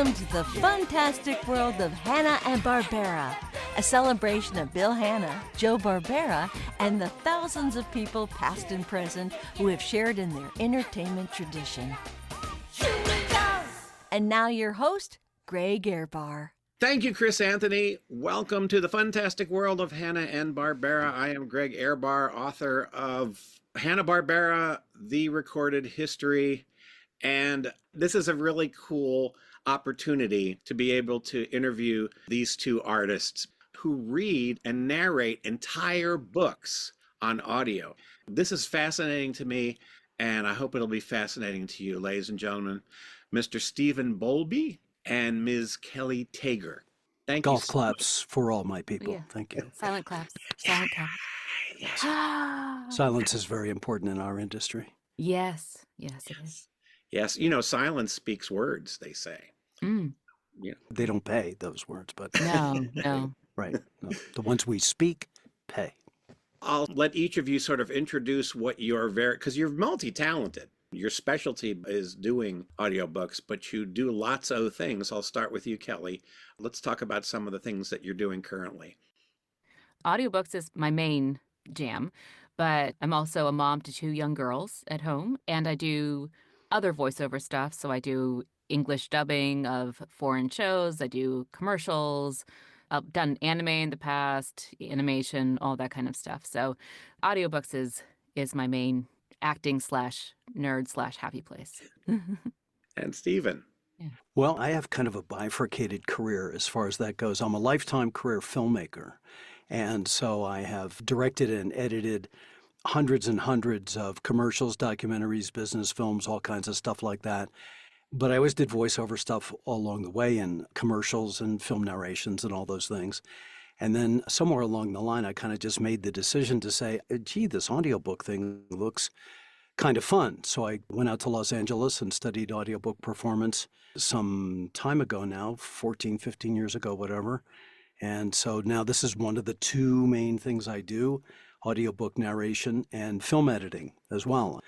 Welcome to the fantastic world of Hanna and Barbera, a celebration of Bill Hanna, Joe Barbera, and the thousands of people past and present who have shared in their entertainment tradition. And now your host, Greg Ehrbar. Thank you, Chris Anthony. Welcome to the fantastic world of Hanna and Barbera. I am Greg Ehrbar, author of Hanna Barbera, The Recorded History. And this is a really cool opportunity to be able to interview these two artists who read and narrate entire books on audio. This is fascinating to me, and I hope it'll be fascinating to you, ladies and gentlemen. Mr. Stephen BOWLBY and Ms. KELLI TAGER. Thank you. Golf claps for all my people. Yeah. Thank you. Silent claps. Silent claps. Yes. Silence is very important in our industry. Yes. Yes, it is. Yes, you know, silence speaks words, they say. Mm. Yeah. They don't pay those words, but No. right. No. The ones we speak pay. I'll let each of you sort of introduce what you're because you're multi-talented. Your specialty is doing audiobooks, but you do lots of things. I'll start with you, Kelly. Let's talk about some of the things that you're doing currently. Audiobooks is my main jam, but I'm also a mom to 2 young girls at home, and I do other voiceover stuff. So I do English dubbing of foreign shows. I do commercials. I've done anime in the past, animation, all that kind of stuff. So audiobooks is my main acting/nerd/happy place. And Stephen. Yeah. Well, I have kind of a bifurcated career as far as that goes. I'm a lifetime career filmmaker. And so I have directed and edited hundreds and hundreds of commercials, documentaries, business films, all kinds of stuff like that. But I always did voiceover stuff all along the way in commercials and film narrations and all those things. And then somewhere along the line, I kind of just made the decision to say, gee, this audiobook thing looks kind of fun. So I went out to Los Angeles and studied audiobook performance some time ago now, 14, 15 years ago, whatever. And so now this is one of the 2 main things I do, audiobook narration and film editing as well.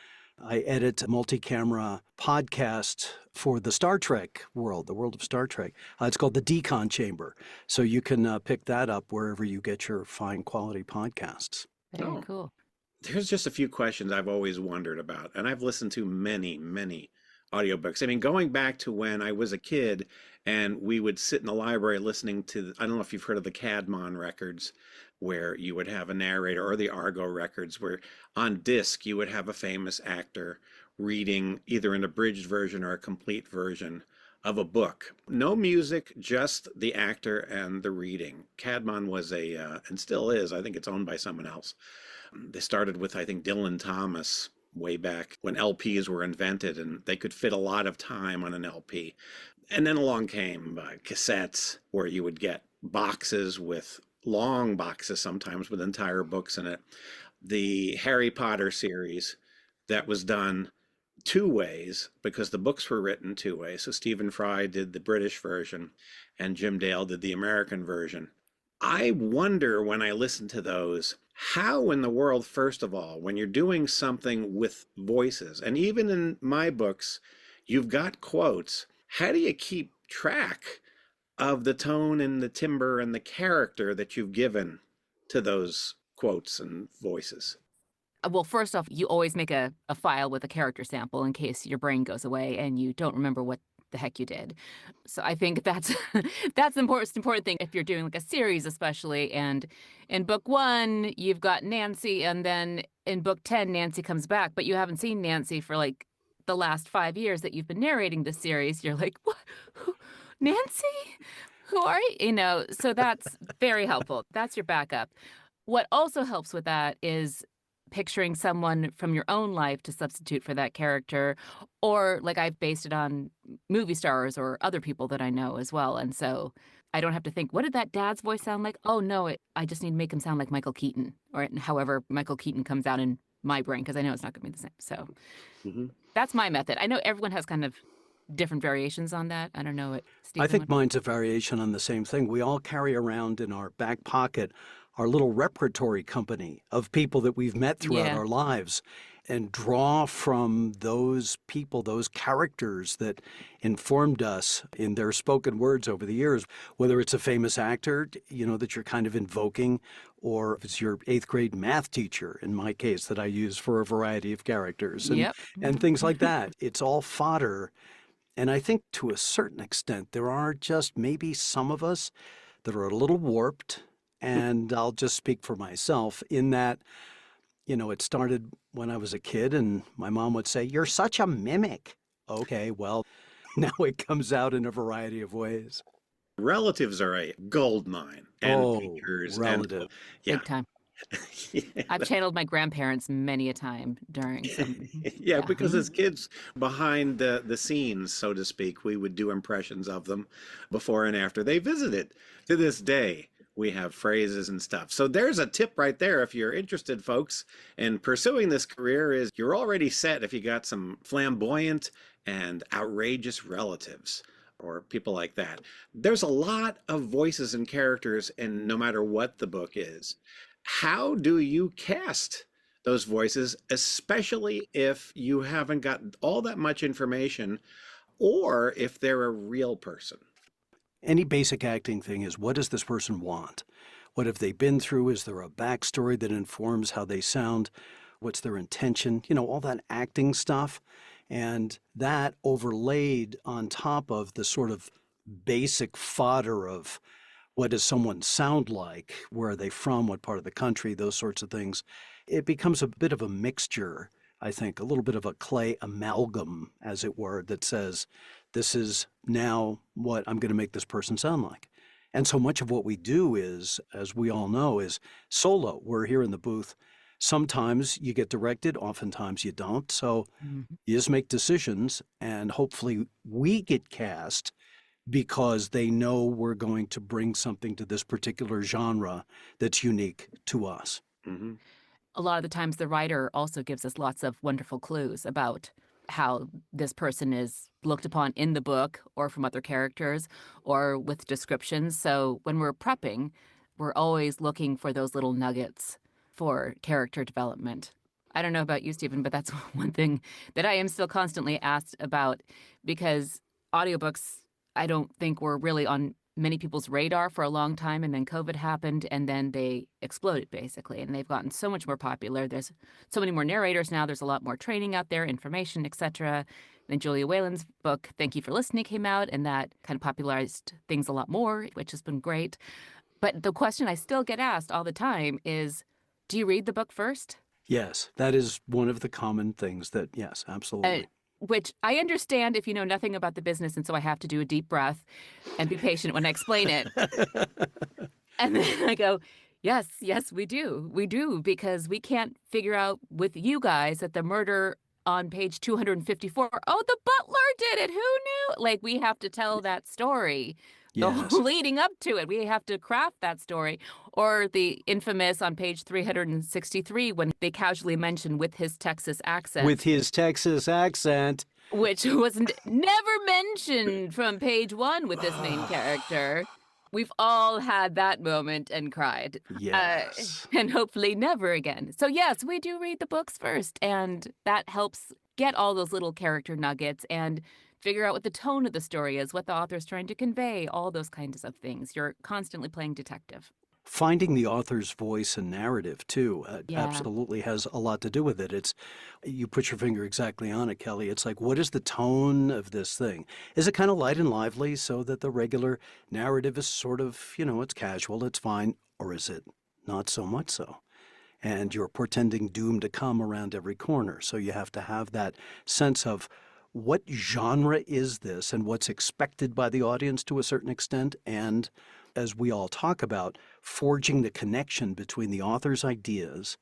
I edit a multi-camera podcast for the Star Trek world, the world of Star Trek. It's called the Decon Chamber. So you can pick that up wherever you get your fine quality podcasts. Very cool. There's just a few questions I've always wondered about, and I've listened to many, many audiobooks. I mean, going back to when I was a kid and we would sit in the library listening to, I don't know if you've heard of the Cadmon records, where you would have a narrator, or the Argo records, where on disc you would have a famous actor reading either an abridged version or a complete version of a book. No music, just the actor and the reading. Cadmon was and still is, I think it's owned by someone else. They started with, I think, Dylan Thomas way back when LPs were invented, and they could fit a lot of time on an LP. And then along came cassettes, where you would get boxes with long boxes, sometimes with entire books in it. The Harry Potter series that was done 2 ways because the books were written 2 ways. So Stephen Fry did the British version and Jim Dale did the American version. I wonder when I listen to those, how in the world, first of all, when you're doing something with voices, and even in my books, you've got quotes, how do you keep track of the tone and the timbre and the character that you've given to those quotes and voices? Well, first off, you always make a file with a character sample in case your brain goes away and you don't remember what the heck you did. So I think that's that's the important thing if you're doing like a series, especially. And in book 1, you've got Nancy, and then in book 10, Nancy comes back, but you haven't seen Nancy for like the last 5 years that you've been narrating this series. You're like, what? Who? Nancy? Who are you? You know, so that's very helpful. That's your backup. What also helps with that is picturing someone from your own life to substitute for that character, or like I've based it on movie stars or other people that I know as well. And so I don't have to think, what did that dad's voice sound like? Oh, no, I just need to make him sound like Michael Keaton, or however Michael Keaton comes out in my brain, because I know it's not going to be the same. So that's my method. I know everyone has kind of different variations on that. I don't know what Stephen, I think mine's a variation on the same thing. We all carry around in our back pocket our little repertory company of people that we've met throughout our lives. and draw from those people, those characters that informed us in their spoken words over the years, whether it's a famous actor, that you're kind of invoking, or if it's your 8th grade math teacher, in my case, that I use for a variety of characters and things like that. It's all fodder. And I think to a certain extent, there are just maybe some of us that are a little warped. And I'll just speak for myself in that, it started when I was a kid and my mom would say, "You're such a mimic." Okay, well, now it comes out in a variety of ways. Relatives are a gold mine. And teachers. Relative. Yeah. Big time. Yeah. I've channeled my grandparents many a time during some. Yeah, because as kids behind the scenes, so to speak, we would do impressions of them before and after they visited. To this day, we have phrases and stuff. So there's a tip right there if you're interested, folks, in pursuing this career is you're already set if you got some flamboyant and outrageous relatives or people like that. There's a lot of voices and characters, and no matter what the book is, how do you cast those voices, especially if you haven't got all that much information or if they're a real person? Any basic acting thing is, what does this person want? What have they been through? Is there a backstory that informs how they sound? What's their intention? All that acting stuff. And that overlaid on top of the sort of basic fodder of what does someone sound like? Where are they from? What part of the country? Those sorts of things. It becomes a bit of a mixture, I think, a little bit of a clay amalgam, as it were, that says, this is now what I'm going to make this person sound like. And so much of what we do is, as we all know, is solo. We're here in the booth. Sometimes you get directed, oftentimes you don't. So you just make decisions, and hopefully we get cast because they know we're going to bring something to this particular genre that's unique to us. Mm-hmm. A lot of the times the writer also gives us lots of wonderful clues about how this person is looked upon in the book or from other characters or with descriptions. So when we're prepping, we're always looking for those little nuggets for character development. I don't know about you, Stephen, but that's one thing that I am still constantly asked about, because audiobooks, I don't think were really on many people's radar for a long time, and then COVID happened, and then they exploded, basically, and they've gotten so much more popular. There's so many more narrators now. There's a lot more training out there, information, etc. Then Julia Whalen's book, Thank You for Listening, came out, and that kind of popularized things a lot more, which has been great. But the question I still get asked all the time is, do you read the book first? Yes, that is one of the common things that, yes, absolutely. Which I understand if you know nothing about the business, and so I have to do a deep breath and be patient when I explain it. And then I go, yes, we do. We do, because we can't figure out with you guys that the murder on page 254, the butler did it. Who knew? Like, we have to tell that story. Yes. Leading up to it, we have to craft that story. Or the infamous on page 363 when they casually mention with his Texas accent. With his Texas accent. Which was never mentioned from page 1 with this main character. We've all had that moment and cried. Yes. And hopefully never again. So yes, we do read the books first, and that helps get all those little character nuggets and figure out what the tone of the story is, what the author's trying to convey, all those kinds of things. You're constantly playing detective. Finding the author's voice and narrative, too, absolutely has a lot to do with it. You put your finger exactly on it, Kelly. It's like, what is the tone of this thing? Is it kind of light and lively so that the regular narrative is sort of, it's casual, it's fine? Or is it not so much so? And you're portending doom to come around every corner. So you have to have that sense of, what genre is this and what's expected by the audience to a certain extent? And as we all talk about, forging the connection between the author's ideas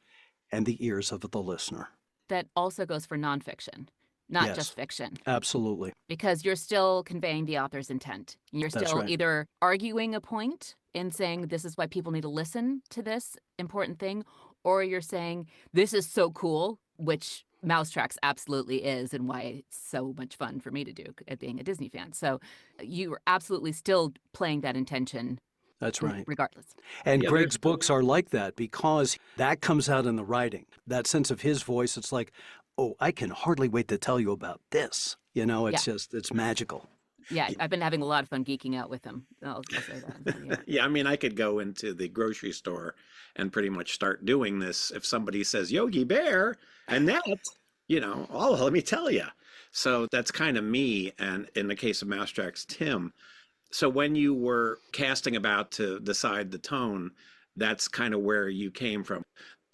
and the ears of the listener. That also goes for nonfiction, not Yes, just fiction. Absolutely. Because you're still conveying the author's intent. You're That's still right. either arguing a point and saying this is why people need to listen to this important thing, or you're saying this is so cool, which Mousetracks absolutely is, and why it's so much fun for me to do at being a Disney fan. So you are absolutely still playing that intention. That's right. regardless. And Yeah, Greg's books are like that because that comes out in the writing. That sense of his voice, it's like, oh, I can hardly wait to tell you about this. You know, Yeah. it's just, it's magical. Yeah, I've been having a lot of fun geeking out with him. I'll say that. Yeah. yeah, I mean, I could go into the grocery store and pretty much start doing this if somebody says Yogi Bear, and that, oh, let me tell you. So that's kind of me. And in the case of Mousetrack's Tim, so when you were casting about to decide the tone, that's kind of where you came from.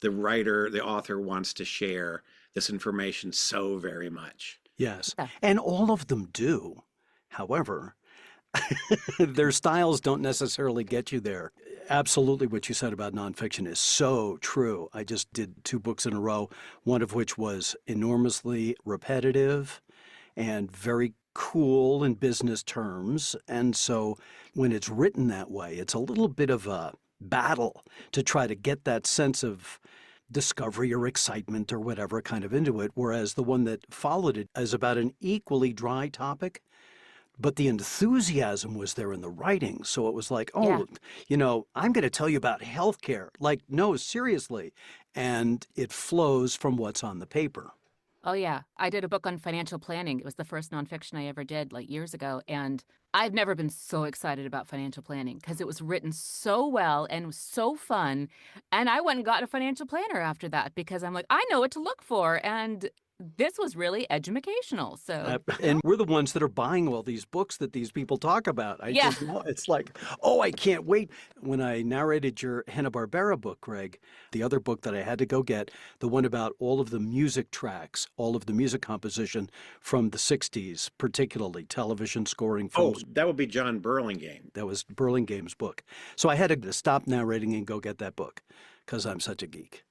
The writer, the author wants to share this information so very much. Yes. Yeah. And all of them do. However, their styles don't necessarily get you there. Absolutely, what you said about nonfiction is so true. I just did 2 books in a row, one of which was enormously repetitive and very cool in business terms. And so when it's written that way, it's a little bit of a battle to try to get that sense of discovery or excitement or whatever kind of into it. Whereas the one that followed it is about an equally dry topic, but the enthusiasm was there in the writing. So it was like, Yeah. oh, I'm going to tell you about healthcare. Like, no, seriously. And it flows from what's on the paper. Oh, yeah. I did a book on financial planning. It was the first nonfiction I ever did, like years ago. And I've never been so excited about financial planning because it was written so well and was so fun. And I went and got a financial planner after that because I'm like, I know what to look for. And this was really educational. So, And we're the ones that are buying all these books that these people talk about. I Yeah. just know it's like, oh, I can't wait. When I narrated your Hanna Barbera book, Greg, the other book that I had to go get, the one about all of the music tracks, all of the music composition from the 60s, particularly television scoring, Oh, films. that would be John Burlingame. That was Burlingame's book. So I had to stop narrating and go get that book because I'm such a geek.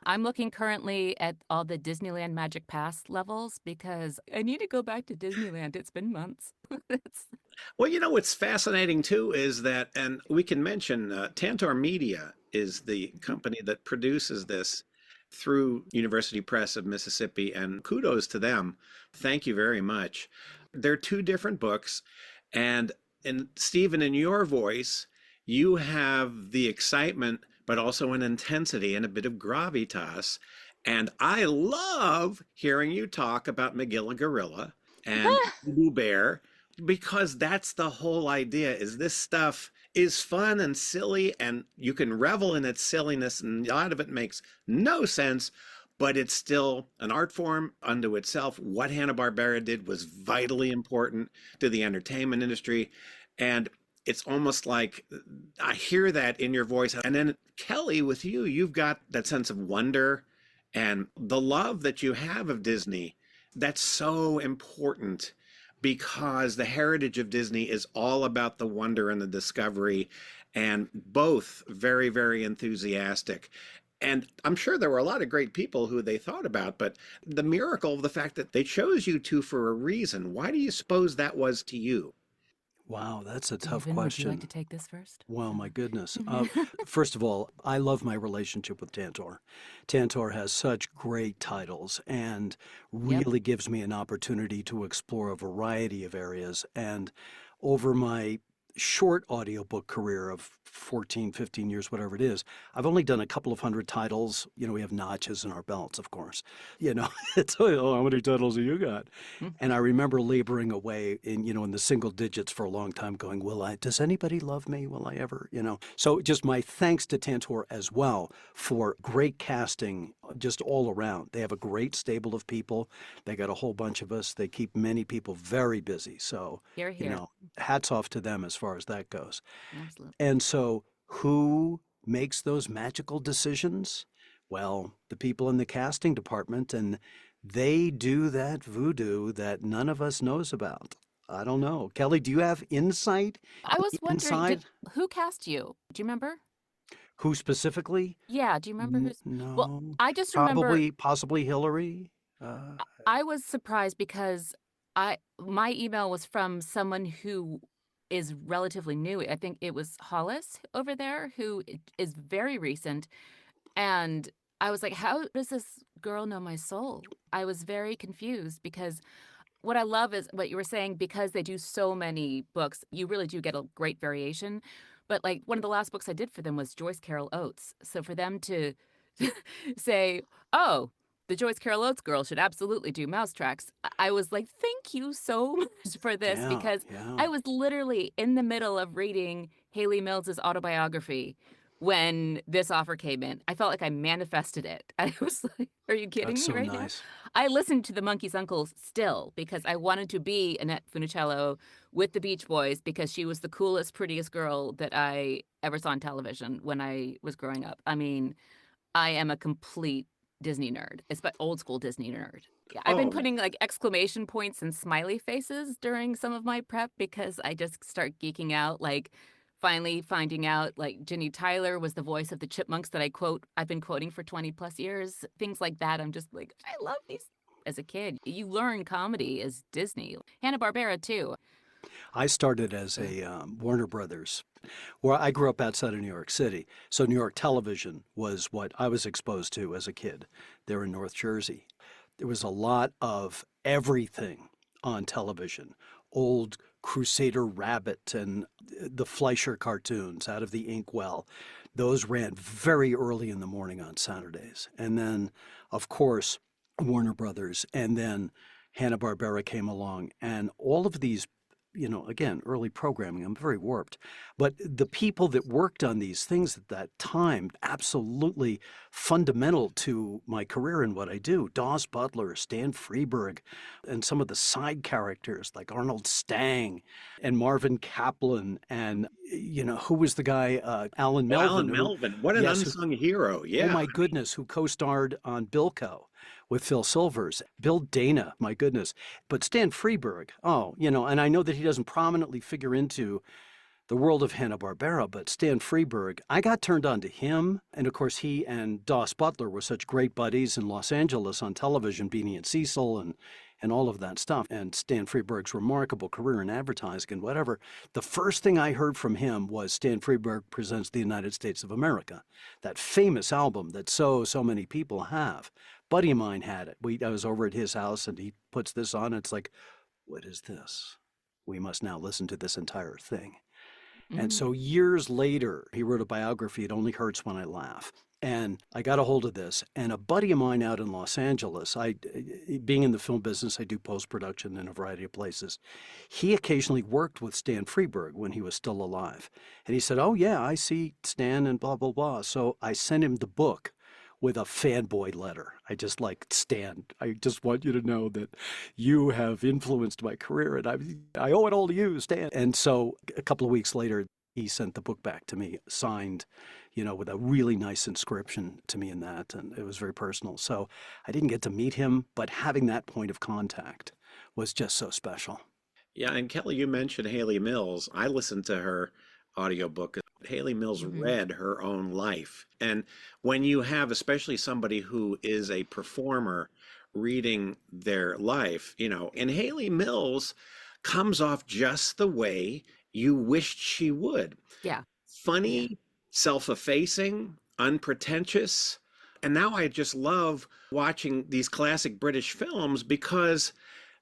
I'm looking currently at all the Disneyland Magic Pass levels because I need to go back to Disneyland. It's been months. It's- Well, what's fascinating too is that, and we can mention Tantor Media is the company that produces this through University Press of Mississippi, and kudos to them. Thank you very much. They're 2 different books, and Stephen, in your voice, you have the excitement, but also an intensity and a bit of gravitas. And I love hearing you talk about McGilla Gorilla and Blue Bear, because that's the whole idea, is this stuff is fun and silly and you can revel in its silliness, and a lot of it makes no sense, but it's still an art form unto itself. What Hanna-Barbera did was vitally important to the entertainment industry, and it's almost like I hear that in your voice. And then Kelly, with you, you've got that sense of wonder and the love that you have of Disney. That's so important because the heritage of Disney is all about the wonder and the discovery, and both very, very enthusiastic. And I'm sure there were a lot of great people who they thought about, but the miracle of the fact that they chose you 2 for a reason, why do you suppose that was to you? Wow, that's a tough Stephen, would you like question. to take this first? Well, my goodness. First of all, I love my relationship with Tantor. Tantor has such great titles and Yep. really gives me an opportunity to explore a variety of areas. And over my short audiobook career of 14, 15 years, whatever it is, I've only done a couple of hundred titles. We have notches in our belts, of course. It's, oh, how many titles have you got? And I remember laboring away in the single digits for a long time going, does anybody love me? Will I ever, So just my thanks to Tantor as well for great casting just all around. They have a great stable of people. They got a whole bunch of us. They keep many people very busy. So, Here, here. hats off to them as far as that goes. Absolutely. And so who makes those magical decisions? Well, the people in the casting department, and they do that voodoo that none of us knows about. I don't know. Kelly, do you have insight I was wondering, inside? who cast you? Do you remember? Who specifically? Yeah, do you remember who's? Well, No. I just remember Possibly Hillary. Uh, I was surprised because my email was from someone who is relatively new. I think it was Hollis over there who is very recent. And I was like, how does this girl know my soul? I was very confused because what I love is what you were saying, because they do so many books, you really do get a great variation. But like one of the last books I did for them was Joyce Carol Oates. So for them to say, "Oh, the Joyce Carol Oates girl should absolutely do mouse tracks," I was like, "Thank you so much for this," Yeah, because yeah. I was literally in the middle of reading Haley Mills's autobiography when this offer came in. I felt like I manifested it. I was like, "Are you kidding That's me so right now?" nice. I listened to the Monkeys' Uncles still because I wanted to be Annette Funicello with the Beach Boys because she was the coolest, prettiest girl that I ever saw on television when I was growing up. I mean, I am a complete Disney nerd, old school Disney nerd. Yeah, I've been Oh, putting like exclamation points and smiley faces during some of my prep because I just start geeking out. Like finally finding out like Ginny Tyler was the voice of the Chipmunks that I've been quoting for 20 plus years. Things like that. I'm just like, I love these. As a kid, you learn comedy as Disney. Hanna Barbera too. I started as a Warner Brothers, where I grew up outside of New York City. So New York television was what I was exposed to as a kid there in North Jersey. There was a lot of everything on television. Old Crusader Rabbit and the Fleischer cartoons out of the Inkwell. Those ran very early in the morning on Saturdays. And then, of course, Warner Brothers, and then Hanna-Barbera came along. And all of these, again, early programming, I'm very warped. But the people that worked on these things at that time, absolutely fundamental to my career and what I do. Dawes Butler, Stan Freberg, and some of the side characters like Arnold Stang and Marvin Kaplan, and who was the guy, Alan well, Melvin, Alan who, Melvin, what an yes, who, unsung hero. oh Yeah. my goodness, who co-starred on Bilko with Phil Silvers, Bill Dana, my goodness. But Stan Freberg, and I know that he doesn't prominently figure into the world of Hanna-Barbera, but Stan Freberg, I got turned on to him. And of course, he and Dawes Butler were such great buddies in Los Angeles on television, Beanie and Cecil and all of that stuff. And Stan Freberg's remarkable career in advertising and whatever. The first thing I heard from him was Stan Freberg Presents the United States of America, that famous album that so many people have. Buddy of mine had it. I was over at his house and he puts this on. It's like, what is this? We must now listen to this entire thing. And so years later, he wrote a biography, It Only Hurts When I Laugh. And I got a hold of this. And a buddy of mine out in Los Angeles, being in the film business, I do post-production in a variety of places. He occasionally worked with Stan Freberg when he was still alive. And he said, oh, yeah, I see Stan and blah, blah, blah. So I sent him the book with a fanboy letter. I just like, Stan, I just want you to know that you have influenced my career and I owe it all to you, Stan. And so a couple of weeks later, he sent the book back to me, signed, with a really nice inscription to me in that. And it was very personal. So I didn't get to meet him, but having that point of contact was just so special. Yeah, and Kelly, you mentioned Haley Mills. I listened to her audiobook. Haley Mills read her own life. And when you have, especially somebody who is a performer reading their life, and Haley Mills comes off just the way you wished she would. Yeah. Funny, self-effacing, unpretentious. And now I just love watching these classic British films because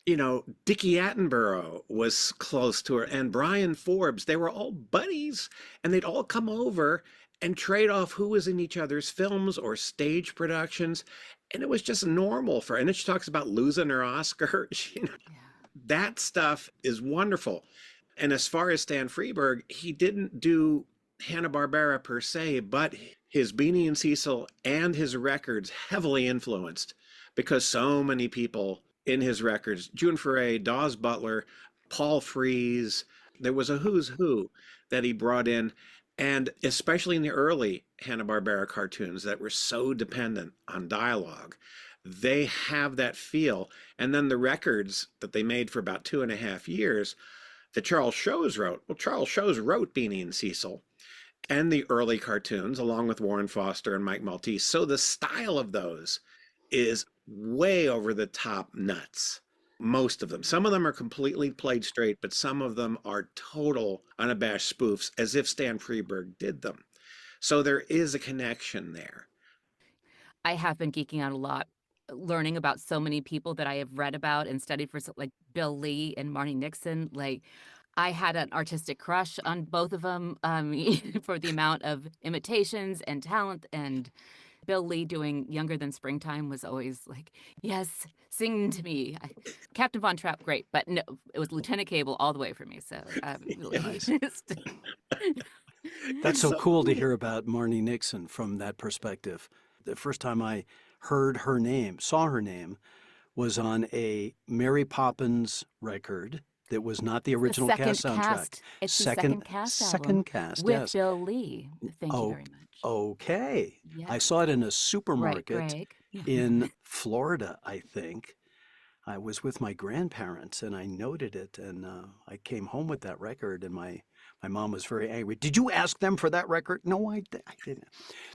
Dickie Attenborough was close to her and Brian Forbes. They were all buddies and they'd all come over and trade off who was in each other's films or stage productions. And it was just normal and then she talks about losing her Oscar. That stuff is wonderful. And as far as Stan Freberg, he didn't do Hanna-Barbera per se, but his Beanie and Cecil and his records heavily influenced because so many people in his records, June Foray, Dawes Butler, Paul Frees, there was a who's who that he brought in. And especially in the early Hanna-Barbera cartoons that were so dependent on dialogue, they have that feel. And then the records that they made for about 2.5 years that Charles Shows wrote. Well, Charles Shows wrote Beanie and Cecil and the early cartoons along with Warren Foster and Mike Maltese. So the style of those is way over the top nuts. Most of them. Some of them are completely played straight, but some of them are total unabashed spoofs as if Stan Freberg did them. So there is a connection there. I have been geeking out a lot, learning about so many people that I have read about and studied for, like Bill Lee and Marnie Nixon. Like, I had an artistic crush on both of them for the amount of imitations and talent. And Bill Lee doing Younger Than Springtime was always like, yes, sing to me. Captain Von Trapp, great. But no, it was Lieutenant Cable all the way for me. So really Nice. just- That's so So cool to hear about Marnie Nixon from that perspective. The first time I heard her name, saw her name, was on a Mary Poppins record that was not the the original second cast soundtrack. cast. It's the second cast album Second cast, with yes. Bill Lee. Thank you Oh, very much. okay. I Yeah. saw it in a Right, supermarket Greg. in Florida, I think. I was with my grandparents and I noted it, and I came home with that record, and my mom was very angry. Did you ask them for that record? No, I didn't.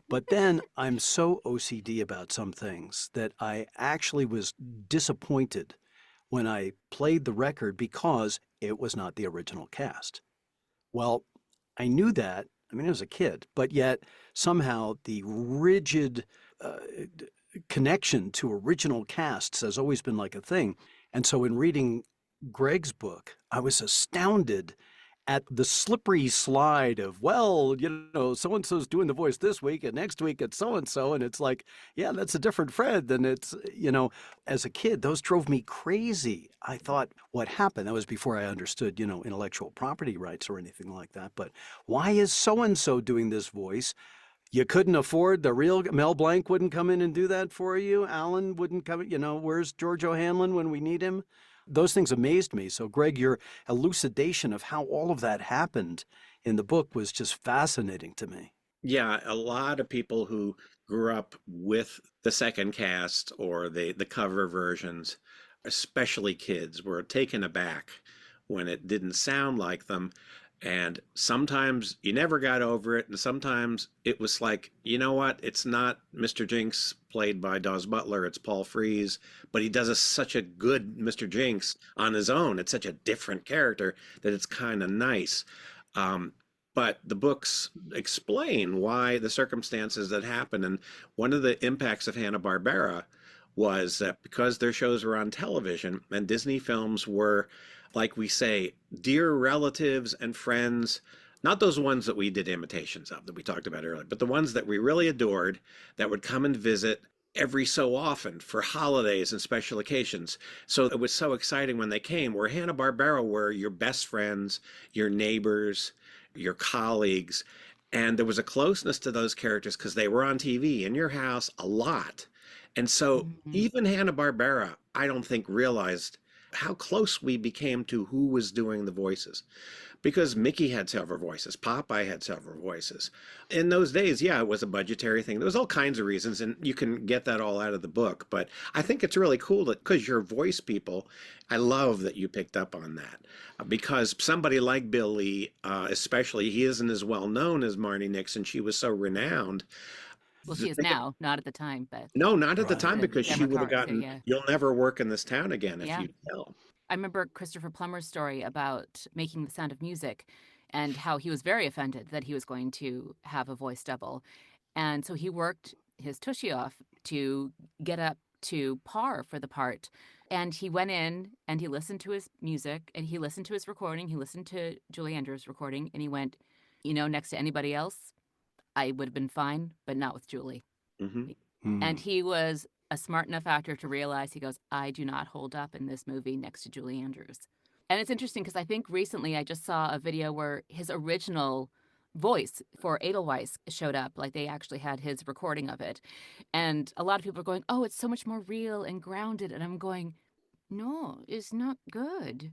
But then I'm so OCD about some things that I actually was disappointed when I played the record because it was not the original cast. Well, I knew that. I mean, I was a kid, but yet somehow the rigid uh, connection to original casts has always been like a thing. And so in reading Greg's book, I was astounded at the slippery slide of, well, so and so's doing the voice this week, and next week it's so and so. And it's like, yeah, that's a different Fred. Than as a kid, those drove me crazy. I thought, what happened? That was before I understood, intellectual property rights or anything like that. But why is so and so doing this voice? You couldn't afford the real Mel Blanc wouldn't come in and do that for you. Alan wouldn't come. Where's George O'Hanlon when we need him? Those things amazed me. So, Greg, your elucidation of how all of that happened in the book was just fascinating to me. yeah, a lot of people who grew up with the second cast or the cover versions, especially kids, were taken aback when it didn't sound like them. And sometimes you never got over it, and sometimes it was like, you know what? It's not Mr. Jinx played by Dawes Butler, it's Paul Frees, but he does such a good Mr. Jinx on his own. It's such a different character that it's kind of nice. But the books explain why the circumstances that happen. And one of the impacts of Hanna-Barbera was that because their shows were on television and Disney films were, like we say, dear relatives and friends, not those ones that we did imitations of that we talked about earlier, but the ones that we really adored that would come and visit every so often for holidays and special occasions. So it was so exciting when they came, where Hanna-Barbera were your best friends, your neighbors, your colleagues. And there was a closeness to those characters because they were on TV in your house a lot. And so even Hanna-Barbera, I don't think realized how close we became to who was doing the voices. Because Mickey had several voices, Popeye had several voices. In those days, yeah, it was a budgetary thing. There was all kinds of reasons, and you can get that all out of the book. But I think it's really cool that, because you're voice people, I love that you picked up on that. Because somebody like Bill Lee, especially, he isn't as well known as Marnie Nixon. She was so renowned. Well, she is now, not at the time, but No, not at the Right. time, because she Deborah would have Carr, so gotten, yeah. you'll never work in this town again if Yeah. you tell. I remember Christopher Plummer's story about making The Sound of Music and how he was very offended that he was going to have a voice double. And so he worked his tushy off to get up to par for the part. And he went in and he listened to his music and he listened to his recording. He listened to Julie Andrews' recording and he went, next to anybody else, I would have been fine, but not with Julie. Mm-hmm. And he was a smart enough actor to realize, he goes, I do not hold up in this movie next to Julie Andrews. And it's interesting because I think recently I just saw a video where his original voice for Edelweiss showed up. Like they actually had his recording of it. And a lot of people are going, oh, it's so much more real and grounded. And I'm going, no, it's not good.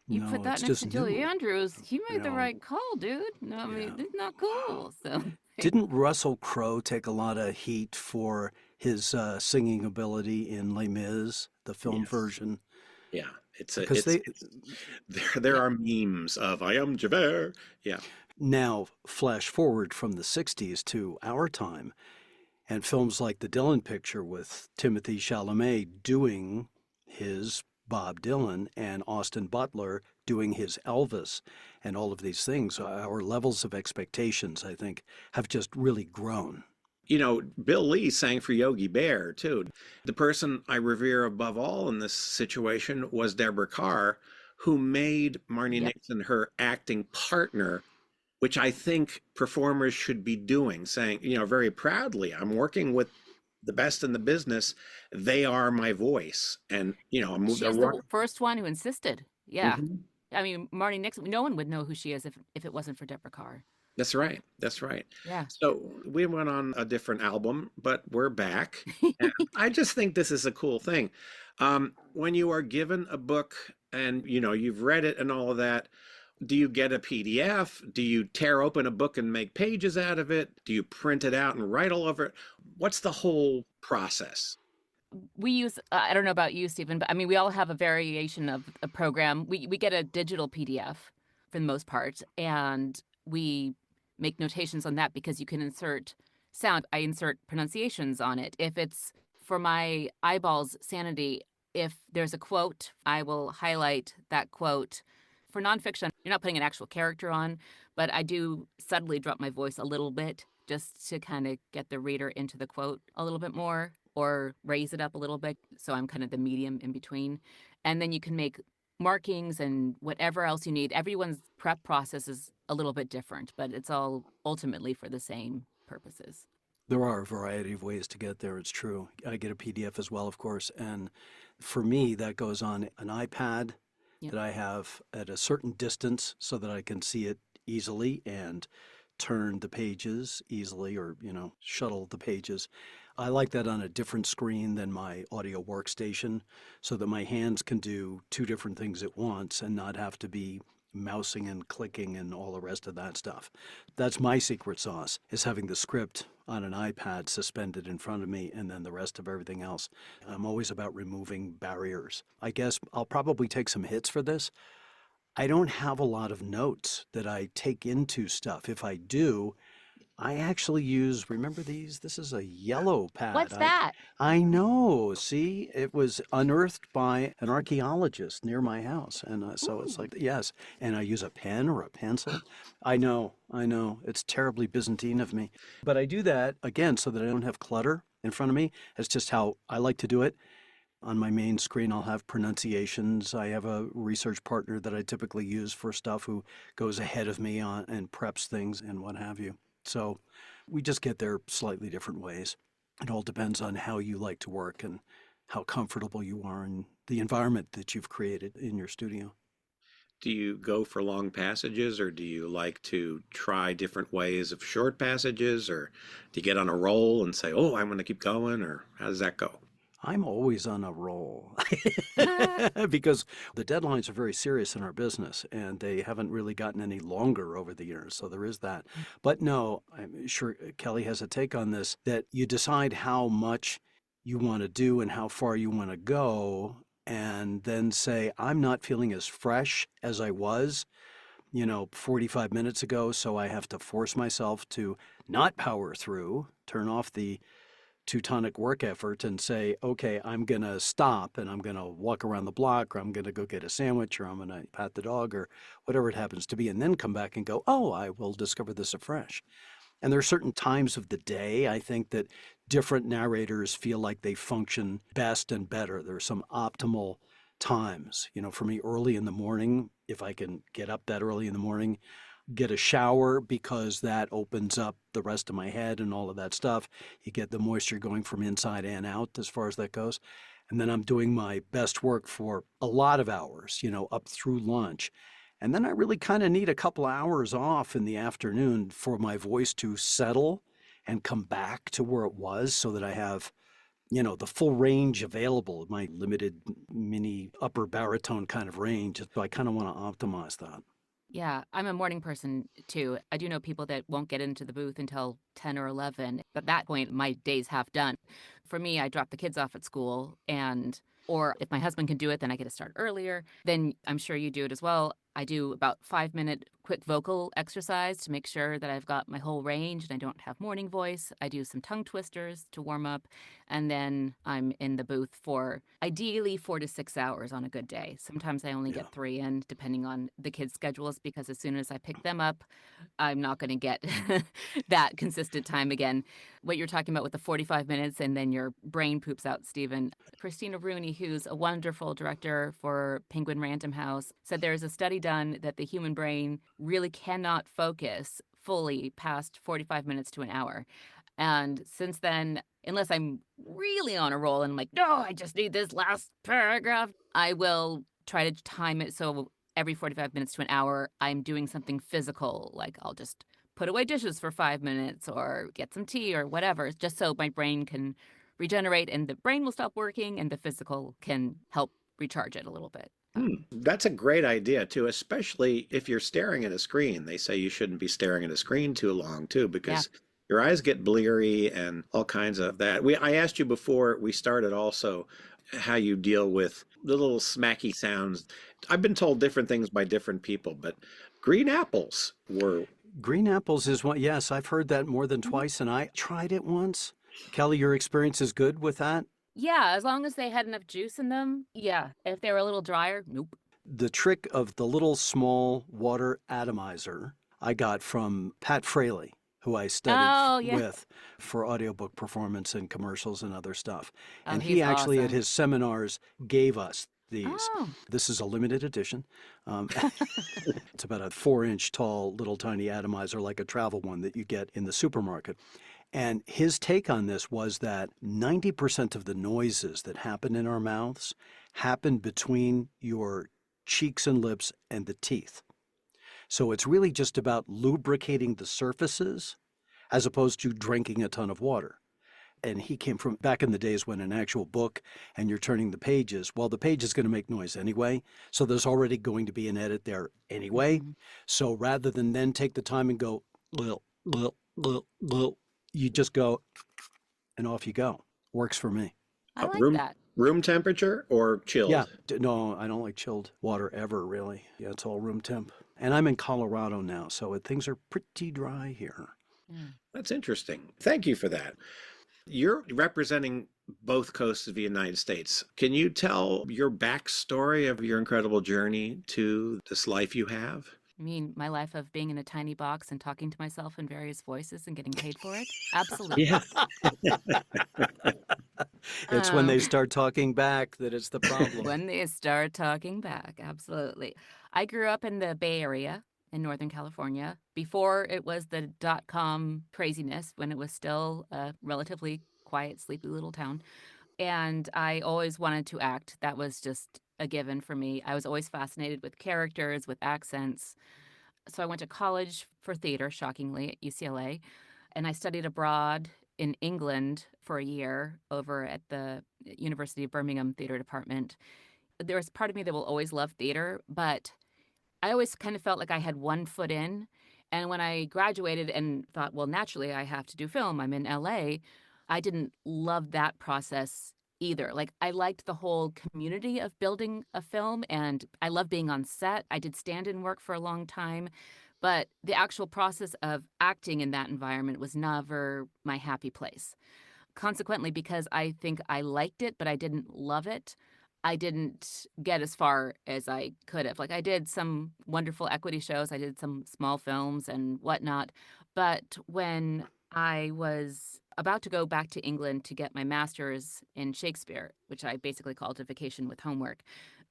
You No, put that it's next just to Julie new. Andrews. He made the Yeah. right call, dude. No, I mean, Yeah. it's not cool. So Didn't Russell Crowe take a lot of heat for his singing ability in Les Mis, the film Yes. version? Yeah, it's Because there are memes of I am Javert. Yeah. now flash forward from the 60s to our time, and films like the Dylan Picture with Timothée Chalamet doing his Bob Dylan and Austin Butler doing his Elvis, and all of these things, our levels of expectations, I think, have just really grown. Bill Lee sang for Yogi Bear, too. The person I revere above all in this situation was Deborah Carr, who made Marnie Yep. Nixon her acting partner, which I think performers should be doing, saying, very proudly, I'm working with the best in the business. They are my voice. And, they're She's the working. first one who insisted. Yeah. Mhm. I mean, Marnie Nixon, no one would know who she is if it wasn't for Deborah Carr. That's right. That's right. Yeah. So we went on a different album, but we're back. And I just think this is a cool thing. When you are given a book and you've read it and all of that, do you get a PDF? Do you tear open a book and make pages out of it? Do you print it out and write all over it? What's the whole process? We use, I don't know about you, Stephen, but I mean, we all have a variation of a program. We get a digital PDF for the most part, and we make notations on that because you can insert sound. I insert pronunciations on it. If it's for my eyeballs' sanity, if there's a quote, I will highlight that quote. For nonfiction, you're not putting an actual character on, but I do subtly drop my voice a little bit just to kind of get the reader into the quote a little bit more or raise it up a little bit. So I'm kind of the medium in between. And then you can make markings and whatever else you need. Everyone's prep process is a little bit different, but it's all ultimately for the same purposes. There are a variety of ways to get there. It's true. I get a PDF as well, of course. And for me, that goes on an iPad Yep. that I have at a certain distance so that I can see it easily and turn the pages easily or, shuttle the pages. I like that on a different screen than my audio workstation so that my hands can do two different things at once and not have to be mousing and clicking and all the rest of that stuff. That's my secret sauce, is having the script on an iPad suspended in front of me and then the rest of everything else. I'm always about removing barriers. I guess I'll probably take some hits for this. I don't have a lot of notes that I take into stuff. If I do, I actually use, remember these? This is a yellow pad. What's that? I know. See, it was unearthed by an archaeologist near my house. And so it's like, yes. And I use a pen or a pencil. I know. It's terribly Byzantine of me. But I do that, again, so that I don't have clutter in front of me. It's just how I like to do it. On my main screen, I'll have pronunciations. I have a research partner that I typically use for stuff who goes ahead of me on and preps things and what have you. So we just get there slightly different ways. It all depends on how you like to work and how comfortable you are in the environment that you've created in your studio. Do you go for long passages, or do you like to try different ways of short passages, or do you get on a roll and say, oh, I'm going to keep going, or how does that go? I'm always on a roll because the deadlines are very serious in our business and they haven't really gotten any longer over the years. So there is that. But no, I'm sure Kelly has a take on this, that you decide how much you want to do and how far you want to go and then say, I'm not feeling as fresh as I was, 45 minutes ago. So I have to force myself to not power through, turn off the Teutonic work effort and say, okay, I'm going to stop and I'm going to walk around the block or I'm going to go get a sandwich or I'm going to pat the dog or whatever it happens to be, and then come back and go, oh, I will discover this afresh. And there are certain times of the day, I think, that different narrators feel like they function best and better. There are some optimal times. For me, early in the morning, if I can get up that early in the morning, get a shower because that opens up the rest of my head and all of that stuff. You get the moisture going from inside and out as far as that goes. And then I'm doing my best work for a lot of hours, up through lunch. And then I really kind of need a couple of hours off in the afternoon for my voice to settle and come back to where it was so that I have, the full range available, my limited mini upper baritone kind of range. So I kind of want to optimize that. Yeah, I'm a morning person too. I do know people that won't get into the booth until 10 or 11. At that point, my day's half done. For me, I drop the kids off at school or if my husband can do it, then I get to start earlier. Then I'm sure you do it as well. I do about 5-minute quick quick vocal exercise to make sure that I've got my whole range and I don't have morning voice. I do some tongue twisters to warm up, and then I'm in the booth for ideally 4 to 6 hours on a good day. Sometimes I only Yeah. get 3 in, depending on the kids' schedules, because as soon as I pick them up, I'm not going to get that consistent time again. What you're talking about with the 45 minutes and then your brain poops out, Stephen. Christina Rooney, who's a wonderful director for Penguin Random House, said there's a study done that the human brain really cannot focus fully past 45 minutes to an hour. And since then, unless I'm really on a roll and I'm like, no, I just need this last paragraph, I will try to time it so every 45 minutes to an hour, I'm doing something physical. Like I'll just put away dishes for 5 minutes or get some tea or whatever, just so my brain can regenerate and the brain will stop working and the physical can help recharge it a little bit. That's a great idea too, especially if you're staring at a screen. They say you shouldn't be staring at a screen too long too, because your eyes get bleary and all kinds of that. I asked you before we started also how you deal with the little smacky sounds. I've been told different things by different people, but green apples were... Green apples is one. Yes, I've heard that more than twice, and I tried it once. Kelly, your experience is good with that? Yeah, as long as they had enough juice in them. Yeah. If they were a little drier, nope. The trick of the little small water atomizer I got from Pat Fraley, who I studied with for audiobook performance and commercials and other stuff. And he actually at his seminars gave us these. Oh. This is a limited edition. It's about a 4-inch tall little tiny atomizer, like a travel one that you get in the supermarket. And his take on this was that 90% of the noises that happen in our mouths happen between your cheeks and lips and the teeth. So it's really just about lubricating the surfaces as opposed to drinking a ton of water. And he came from back in the days when an actual book and you're turning the pages, well, the page is going to make noise anyway. So there's already going to be an edit there anyway. Mm-hmm. So rather than then take the time and go, lil, lil, lil, lil, you just go and off you go. Works for me. I like that. Room temperature or chilled? Yeah. No, I don't like chilled water ever, really. Yeah, it's all room temp. And I'm in Colorado now, so things are pretty dry here. That's interesting. Thank you for that. You're representing both coasts of the United States. Can you tell your backstory of your incredible journey to this life you have? I mean, my life of being in a tiny box and talking to myself in various voices and getting paid for it? Absolutely. Yeah. It's when they start talking back that it's the problem. When they start talking back, absolutely. I grew up in the Bay Area in Northern California before it was the .com craziness, when it was still a relatively quiet, sleepy little town. And I always wanted to act. That was just a given for me. I was always fascinated with characters, with accents. So I went to college for theater, shockingly, at UCLA. And I studied abroad in England for a year over at the University of Birmingham Theater Department. There was part of me that will always love theater, but I always kind of felt like I had one foot in. And when I graduated and thought, well, naturally, I have to do film. I'm in LA. I didn't love that process either. Like, I liked the whole community of building a film, and I love being on set. I did stand-in work for a long time, but the actual process of acting in that environment was never my happy place. Consequently, because I think I liked it, but I didn't love it, I didn't get as far as I could have. Like, I did some wonderful equity shows. I did some small films and whatnot. But when I was about to go back to England to get my master's in Shakespeare, which I basically called a vacation with homework,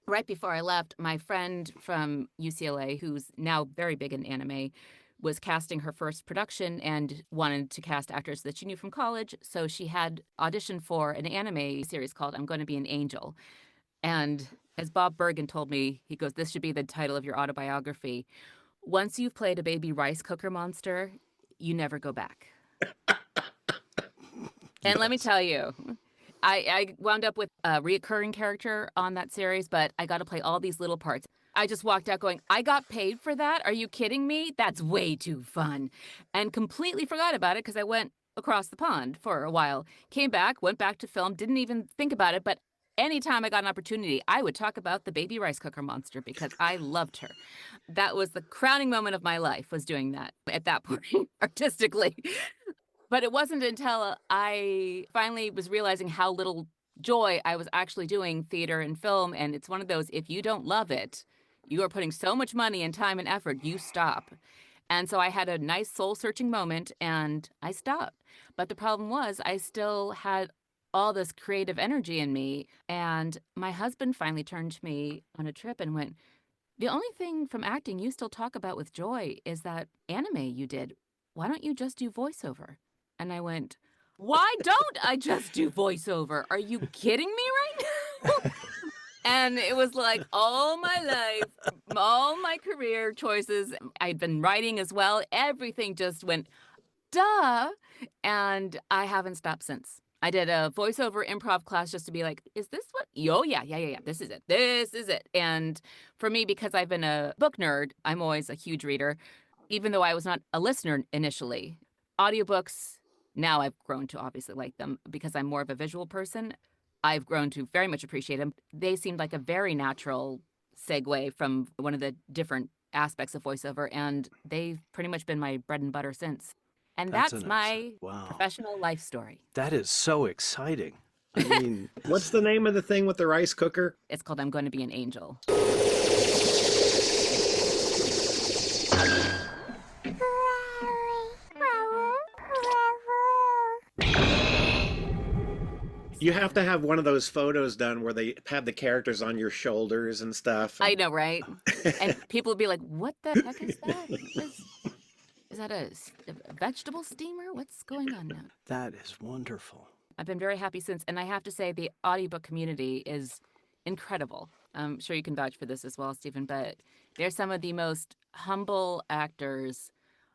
right before I left, my friend from UCLA, who's now very big in anime, was casting her first production and wanted to cast actors that she knew from college. So she had auditioned for an anime series called I'm Going to Be an Angel. And as Bob Bergen told me, he goes, this should be the title of your autobiography. Once you've played a baby rice cooker monster, you never go back. And let me tell you, I wound up with a reoccurring character on that series, but I got to play all these little parts. I just walked out going, I got paid for that? Are you kidding me? That's way too fun. And completely forgot about it because I went across the pond for a while. Came back, went back to film, didn't even think about it, but anytime I got an opportunity, I would talk about the baby rice cooker monster because I loved her. That was the crowning moment of my life, was doing that at that point, artistically. But it wasn't until I finally was realizing how little joy I was actually doing theater and film. And it's one of those, if you don't love it, you are putting so much money and time and effort, you stop. And so I had a nice soul-searching moment, and I stopped. But the problem was I still had all this creative energy in me. And my husband finally turned to me on a trip and went, the only thing from acting you still talk about with joy is that anime you did. Why don't you just do voiceover? And I went, why don't I just do voiceover? Are you kidding me right now? And it was like all my life, all my career choices, I'd been writing as well. Everything just went, duh. And I haven't stopped since. I did a voiceover improv class just to be like, is this what? Oh, yeah. This is it. This is it. And for me, because I've been a book nerd, I'm always a huge reader, even though I was not a listener initially. Audiobooks, now I've grown to obviously like them because I'm more of a visual person. I've grown to very much appreciate them. They seemed like a very natural segue from one of the different aspects of voiceover, and they've pretty much been my bread and butter since. And that's my professional life story. That is so exciting. I mean, what's the name of the thing with the rice cooker? It's called I'm Going to Be an Angel. You have to have one of those photos done where they have the characters on your shoulders and stuff. I know, right? And people would be like, what the heck is that? Is that a vegetable steamer? What's going on now? That is wonderful. I've been very happy since. And I have to say, the audiobook community is incredible. I'm sure you can vouch for this as well, Stephen. But they're some of the most humble actors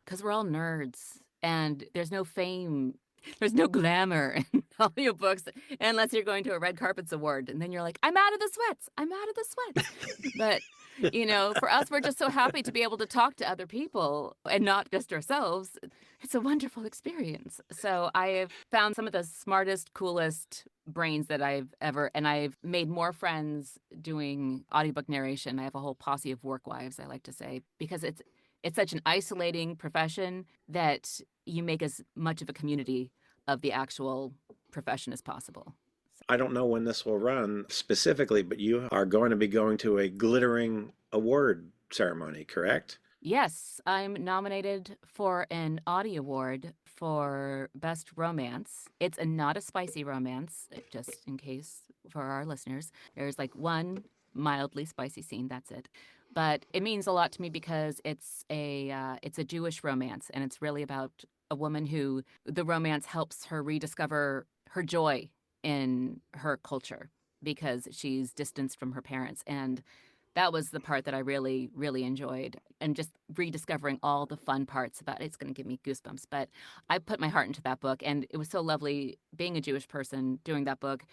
because we're all nerds. And there's no fame. There's no glamour in audiobooks unless you're going to a Red Carpets Award. And then you're like, I'm out of the sweats. I'm out of the sweats. But, you know, for us, we're just so happy to be able to talk to other people and not just ourselves. It's a wonderful experience. So I have found some of the smartest, coolest brains that I've ever, and I've made more friends doing audiobook narration. I have a whole posse of work wives, I like to say, because it's such an isolating profession that you make as much of a community of the actual profession as possible. I don't know when this will run specifically, but you are going to be going to a glittering award ceremony, correct? Yes, I'm nominated for an Audie Award for Best Romance. It's not a spicy romance, just in case for our listeners. There's like one mildly spicy scene, that's it. But it means a lot to me because it's a Jewish romance, and it's really about a woman who the romance helps her rediscover her joy in her culture because she's distanced from her parents. And that was the part that I really, really enjoyed. And just rediscovering all the fun parts about it. It's going to give me goosebumps. But I put my heart into that book, and it was so lovely being a Jewish person doing that book,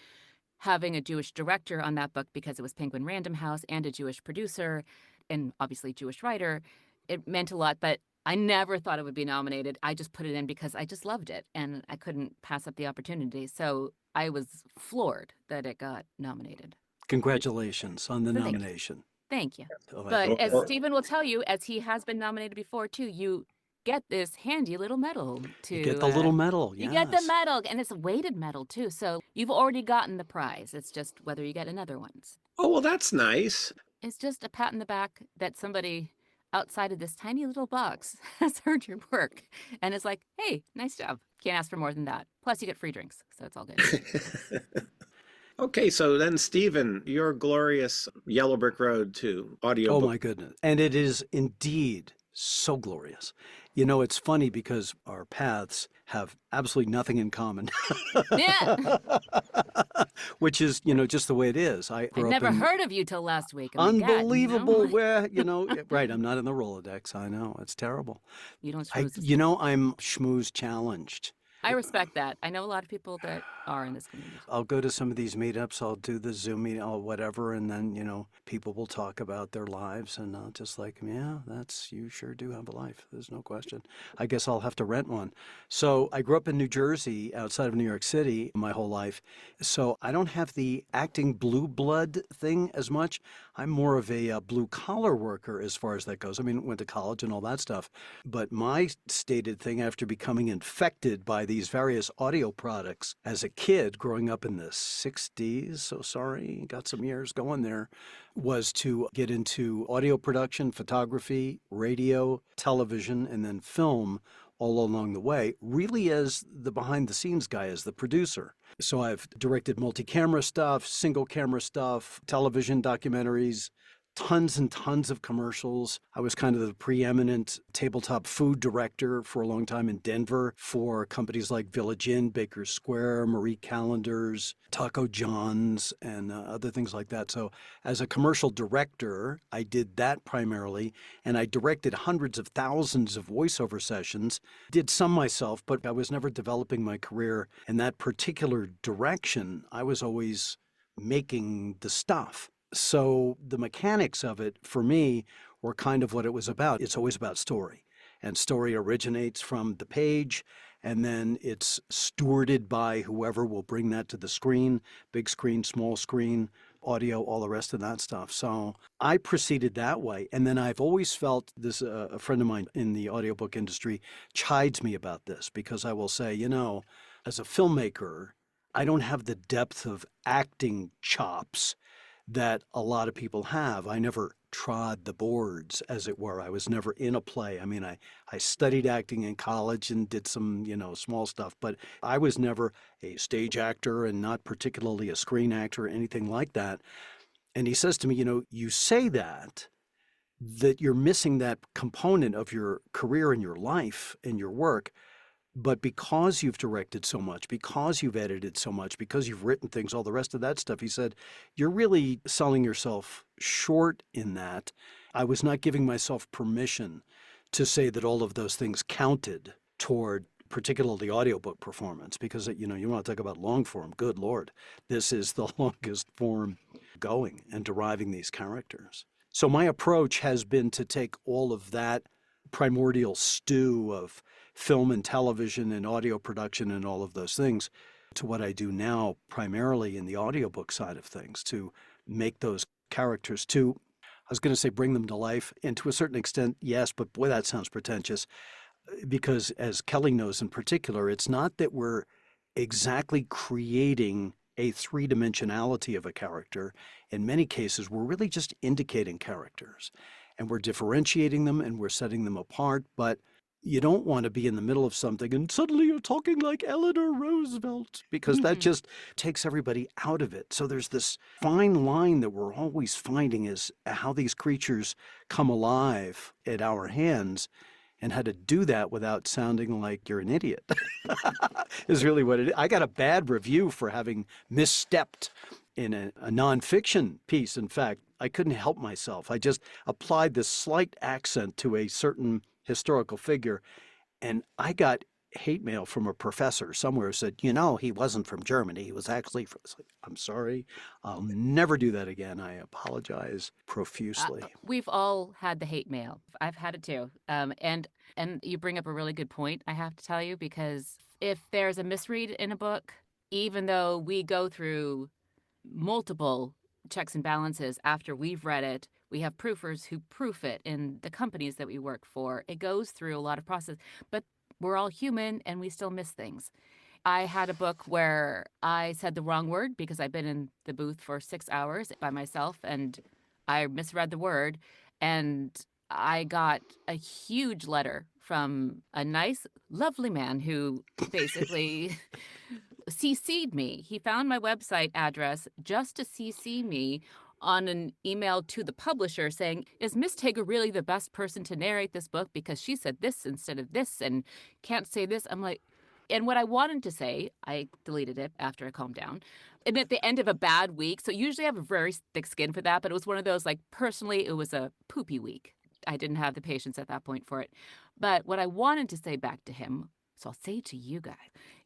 having a Jewish director on that book because it was Penguin Random House, and a Jewish producer and obviously Jewish writer. It meant a lot, but I never thought it would be nominated. I just put it in because I just loved it, and I couldn't pass up the opportunity. So I was floored that it got nominated. Congratulations on the nomination. Thank you. But as Stephen will tell you, as he has been nominated before too, you get this handy little medal to... You get the little medal, yes. You get the medal, and it's a weighted medal too. So you've already gotten the prize. It's just whether you get another one. Oh, well, that's nice. It's just a pat in the back that somebody outside of this tiny little box has heard your work and is like, hey, nice job. Can't ask for more than that. Plus you get free drinks, so it's all good. Okay, so then Stephen, your glorious Yellow Brick Road to audio. Oh my goodness. And it is indeed so glorious. You know, it's funny because our paths have absolutely nothing in common. Yeah. Which is, you know, just the way it is. I'd never heard of you till last week. Unbelievable. Where, you know, right, I'm not in the Rolodex. I know. It's terrible. You don't schmooze. You know, I'm schmooze challenged. I respect that. I know a lot of people that are in this community. I'll go to some of these meetups, I'll do the Zoom meeting, or whatever, and then, people will talk about their lives, and I'll just like, yeah, you sure do have a life. There's no question. I guess I'll have to rent one. So I grew up in New Jersey, outside of New York City, my whole life. So I don't have the acting blue blood thing as much. I'm more of a blue collar worker as far as that goes. I mean, went to college and all that stuff. But my stated thing after becoming infected by these various audio products as a kid growing up in the 60s, so sorry, got some years going there, was to get into audio production, photography, radio, television, and then film all along the way, really as the behind the scenes guy, as the producer. So I've directed multi-camera stuff, single camera stuff, television documentaries, tons and tons of commercials. I was kind of the preeminent tabletop food director for a long time in Denver for companies like Village Inn, Baker's Square, Marie Callender's, Taco John's, and other things like that. So as a commercial director, I did that primarily, and I directed hundreds of thousands of voiceover sessions, did some myself, but I was never developing my career in that particular direction. I was always making the stuff. So the mechanics of it, for me, were kind of what it was about. It's always about story. And story originates from the page, and then it's stewarded by whoever will bring that to the screen, big screen, small screen, audio, all the rest of that stuff. So I proceeded that way. And then I've always felt this, a friend of mine in the audiobook industry chides me about this, because I will say, as a filmmaker, I don't have the depth of acting chops that a lot of people have. I never trod the boards, as it were. I was never in a play. I mean, I studied acting in college and did some, small stuff, but I was never a stage actor and not particularly a screen actor or anything like that. And he says to me, you say that you're missing that component of your career and your life and your work. But because you've directed so much, because you've edited so much, because you've written things, all the rest of that stuff, he said, you're really selling yourself short in that. I was not giving myself permission to say that all of those things counted toward particularly audiobook performance, because, you want to talk about long form. Good Lord, this is the longest form going and deriving these characters. So my approach has been to take all of that primordial stew of film and television and audio production and all of those things to what I do now, primarily in the audiobook side of things, to make those characters, to, I was going to say bring them to life, and to a certain extent, yes, but boy, that sounds pretentious, because as Kelly knows in particular, it's not that we're exactly creating a three-dimensionality of a character. In many cases, we're really just indicating characters, and we're differentiating them and we're setting them apart, but you don't want to be in the middle of something and suddenly you're talking like Eleanor Roosevelt, because that just takes everybody out of it. So there's this fine line that we're always finding, is how these creatures come alive at our hands, and how to do that without sounding like you're an idiot is really what it is. I got a bad review for having misstepped in a nonfiction piece. In fact, I couldn't help myself. I just applied this slight accent to a certain historical figure, and I got hate mail from a professor somewhere who said, he wasn't from Germany. He was actually from... I'm sorry. I'll never do that again. I apologize profusely. We've all had the hate mail. I've had it too. And you bring up a really good point, I have to tell you, because if there's a misread in a book, even though we go through multiple checks and balances after we've read it, we have proofers who proof it in the companies that we work for. It goes through a lot of process, but we're all human and we still miss things. I had a book where I said the wrong word because I've been in the booth for 6 hours by myself and I misread the word, and I got a huge letter from a nice, lovely man who basically CC'd me. He found my website address just to CC me on an email to the publisher saying, is Miss Tager really the best person to narrate this book because she said this instead of this and can't say this? I'm like, and what I wanted to say, I deleted it after I calmed down. And at the end of a bad week, so usually I have a very thick skin for that, but it was one of those, like, personally, it was a poopy week. I didn't have the patience at that point for it. But what I wanted to say back to him, So I'll say to you guys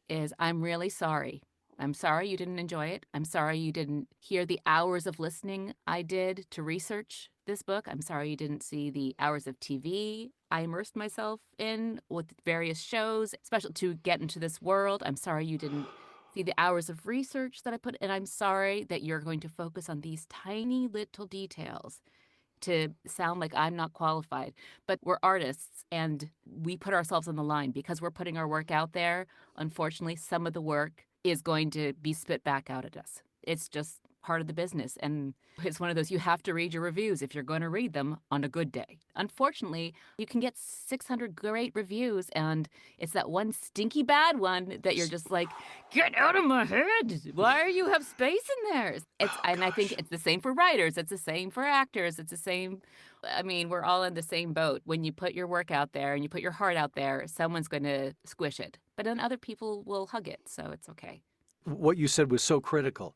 is I'm really sorry. I'm sorry you didn't enjoy it. I'm sorry you didn't hear the hours of listening I did to research this book. I'm sorry you didn't see the hours of TV I immersed myself in with various shows, especially to get into this world. I'm sorry you didn't see the hours of research that I put, and I'm sorry that you're going to focus on these tiny little details to sound like I'm not qualified. But we're artists and we put ourselves on the line because we're putting our work out there. Unfortunately, some of the work is going to be spit back out at us. It's just part of the business. And it's one of those, you have to read your reviews if you're going to read them on a good day. Unfortunately, you can get 600 great reviews and it's that one stinky bad one that you're just like, get out of my head. Why are you have space in there? And I think it's the same for writers. It's the same for actors. It's the same. I mean, we're all in the same boat. When you put your work out there and you put your heart out there, someone's going to squish it. But then other people will hug it. So it's okay. What you said was so critical.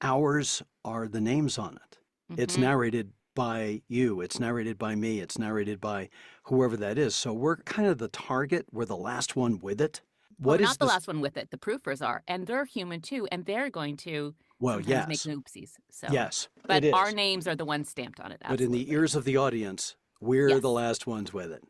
Ours are the names on it. It's narrated by you. It's narrated by me. It's narrated by whoever that is. So we're kind of the target. We're the last one with it. Well, not the last one with it. The proofers are. And they're human too. And they're going to sometimes make oopsies. So. Yes, but it is. Our names are the ones stamped on it. Absolutely. But in the ears of the audience, we're the last ones with it.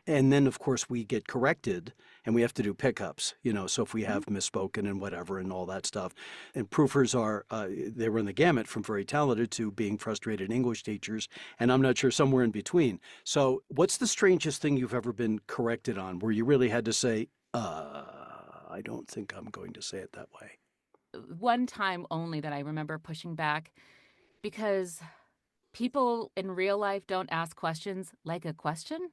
And then, of course, we get corrected and we have to do pickups, so if we have misspoken and whatever and all that stuff. And proofers are, they run the gamut from very talented to being frustrated English teachers. And I'm not sure, somewhere in between. So what's the strangest thing you've ever been corrected on where you really had to say, I don't think I'm going to say it that way? One time only that I remember pushing back because people in real life don't ask questions like a question.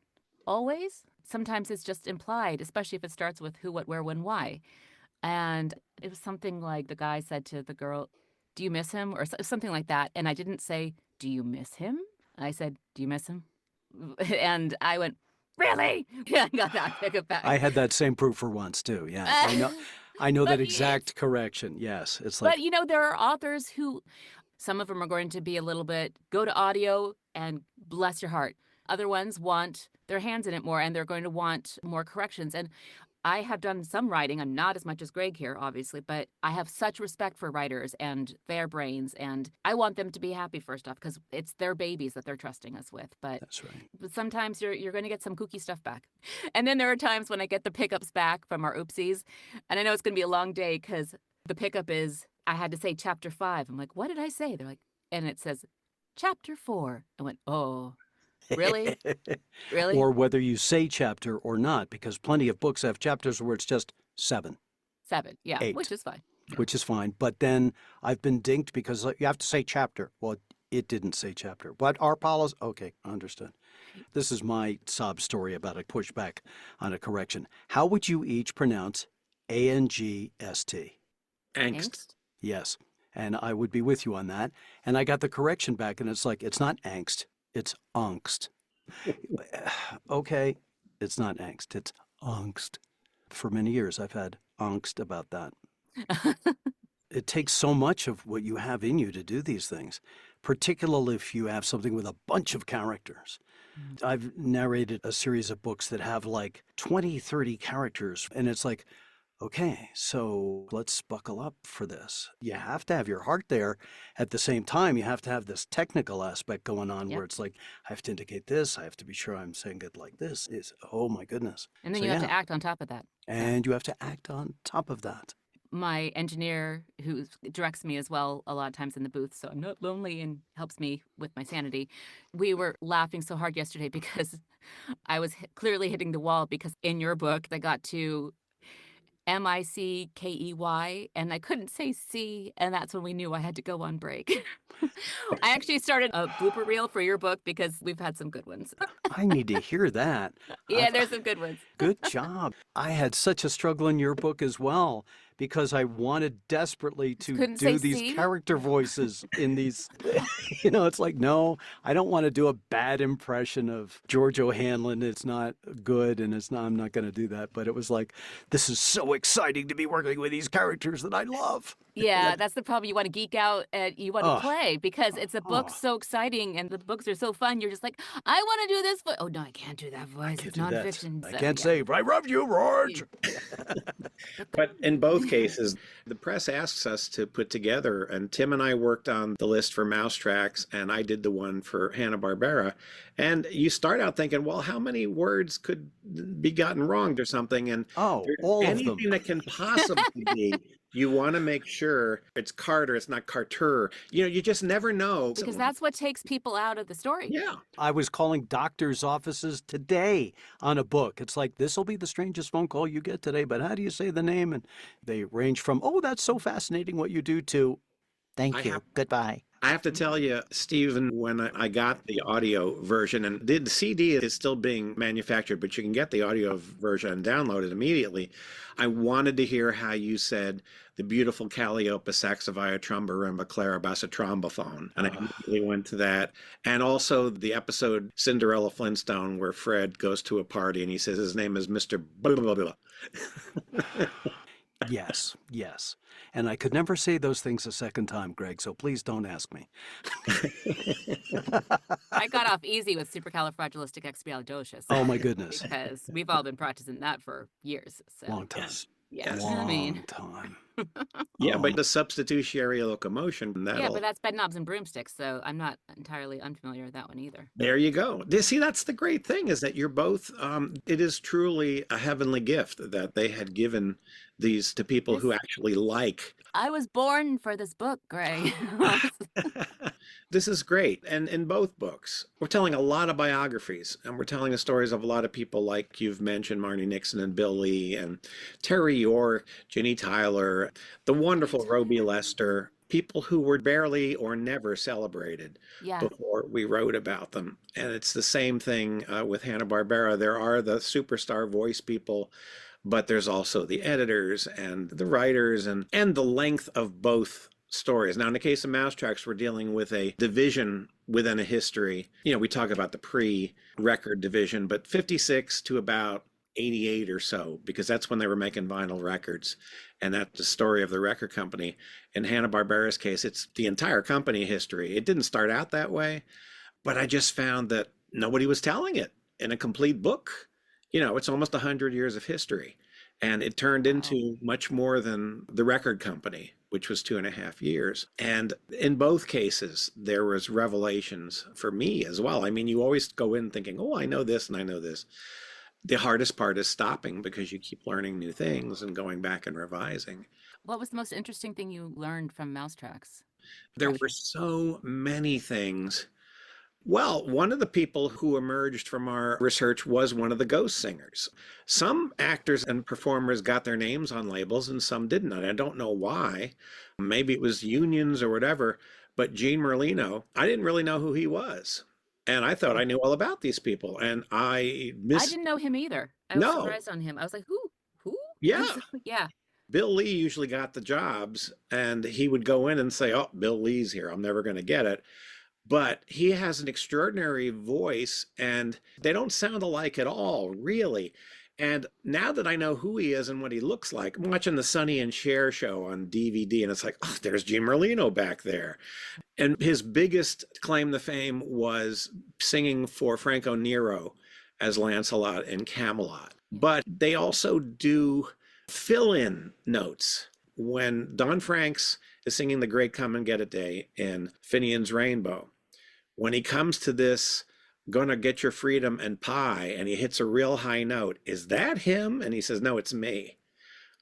Always. Sometimes it's just implied, especially if it starts with who, what, where, when, why. And it was something like the guy said to the girl, do you miss him? Or something like that. And I didn't say, do you miss him? I said, do you miss him? And I went, really? Yeah, I got that pickup back. I had that same proofer once too. Yeah. I know that exact correction. Yes. It's like, but there are authors who, some of them are going to be a little bit, go to audio and bless your heart. Other ones want their hands in it more and they're going to want more corrections. And I have done some writing. I'm not as much as Greg here, obviously, but I have such respect for writers and their brains. And I want them to be happy first off because it's their babies that they're trusting us with. But that's right. But sometimes you're going to get some kooky stuff back. And then there are times when I get the pickups back from our oopsies. And I know it's going to be a long day because the pickup is, I had to say chapter 5. I'm like, what did I say? They're like, and it says chapter 4. I went, oh. Really? Really? Or whether you say chapter or not, because plenty of books have chapters where it's just 7. 7, yeah, 8, which is fine. Which is fine. But then I've been dinked because you have to say chapter. Well, it didn't say chapter. But our policy, okay, understood. This is my sob story about a pushback on a correction. How would you each pronounce A-N-G-S-T? Angst. Yes. And I would be with you on that. And I got the correction back, and it's like, it's not angst. It's angst. Okay, it's not angst. It's angst. For many years, I've had angst about that. It takes so much of what you have in you to do these things, particularly if you have something with a bunch of characters. I've narrated a series of books that have like 20, 30 characters, and it's like, okay, so let's buckle up for this. You have to have your heart there. At the same time, you have to have this technical aspect going on where it's like, I have to indicate this. I have to be sure I'm saying it like this. Oh, my goodness. And then you have to act on top of that. And you have to act on top of that. My engineer, who directs me as well a lot of times in the booth, so I'm not lonely and helps me with my sanity. We were laughing so hard yesterday because I was clearly hitting the wall because in your book, I got to M-I-C-K-E-Y, and I couldn't say C, and that's when we knew I had to go on break. I actually started a blooper reel for your book because we've had some good ones. I need to hear that. Yeah, there's some good ones. Good job. I had such a struggle in your book as well because I wanted desperately to couldn't say do these C? character voices in these. It's like, no, I don't want to do a bad impression of George O'Hanlon. It's not good, and I'm not going to do that. But it was like, this is so exciting to be working with these characters that I love. Yeah, that's the problem. You want to geek out and you want to Oh, play because it's a book so exciting and the books are so fun. You're just like, I want to do this voice. Oh, no, I can't do that voice. It's nonfiction. I So, can't yeah. say, I love you, George. But in both cases, the press asks us to put together, and Tim and I worked on the list for Mouse Tracks, and I did the one for Hanna Barbera. And you start out thinking, well, how many words could be gotten wronged or something? And Oh, all of them. anything that can possibly be, you want to make sure it's Carter, it's not Carter. You just never know. Because that's what takes people out of the story. Yeah. I was calling doctors' offices today on a book. It's like, this will be the strangest phone call you get today, but how do you say the name? And they range from, oh, that's so fascinating what you do, to thank you, goodbye. I have to tell you, Stephen, when I got the audio version, and the CD is still being manufactured, but you can get the audio version and download it immediately. I wanted to hear how you said the beautiful Calliope saxavia tromba Clara bassa trombophone. And I immediately went to that. And also the episode Cinderella Flintstone, where Fred goes to a party and he says his name is Mr. Blah, blah, blah. Yes. And I could never say those things a second time, Greg, so please don't ask me. I got off easy with supercalifragilisticexpialidocious. Oh, my goodness. Because we've all been practicing that for years. So. Long time. Yeah, Long time. Yeah, but the substitutionary locomotion, yeah, but that's bed knobs and broomsticks, so I'm not entirely unfamiliar with that one either. There you go. See, that's the great thing, is that you're both, it is truly a heavenly gift that they had given these to people who actually like. I was born for this book, Gray. This is great. And in both books, we're telling a lot of biographies, and we're telling the stories of a lot of people like you've mentioned, Marnie Nixon and Bill Lee and Terry York, Ginny Tyler, the wonderful Roby Lester, people who were barely or never celebrated before we wrote about them. And it's the same thing with Hanna Barbera. There are the superstar voice people, but there's also the editors and the writers and the length of both stories. Now, in the case of Mouse Tracks, we're dealing with a division within a history. We talk about the pre-record division, but 56 to about 88 or so, because that's when they were making vinyl records. And that's the story of the record company. In Hanna-Barbera's case, it's the entire company history. It didn't start out that way, but I just found that nobody was telling it in a complete book. It's almost 100 years of history. And it turned into much more than the record company, which was 2.5 years. And in both cases, there was revelations for me as well. I mean, you always go in thinking, oh, I know this and I know this. The hardest part is stopping, because you keep learning new things and going back and revising. What was the most interesting thing you learned from Mouse Tracks? There were so many things. Well, one of the people who emerged from our research was one of the ghost singers. Some actors and performers got their names on labels and some didn't. And I don't know why. Maybe it was unions or whatever. But Gene Merlino, I didn't really know who he was. And I thought I knew all about these people. And I didn't know him either. I was surprised on him. I was like, who? Yeah. Yeah. Bill Lee usually got the jobs, and he would go in and say, oh, Bill Lee's here. I'm never going to get it. But he has an extraordinary voice, and they don't sound alike at all, really. And now that I know who he is and what he looks like, I'm watching the Sonny and Cher show on DVD, and it's like, oh, there's Gene Merlino back there. And his biggest claim to fame was singing for Franco Nero as Lancelot in Camelot. But they also do fill-in notes. When Don Franks is singing The Great Come and Get It Day in Finian's Rainbow, when he comes to this gonna get your freedom and pie, and he hits a real high note, is that him? And he says, no, it's me.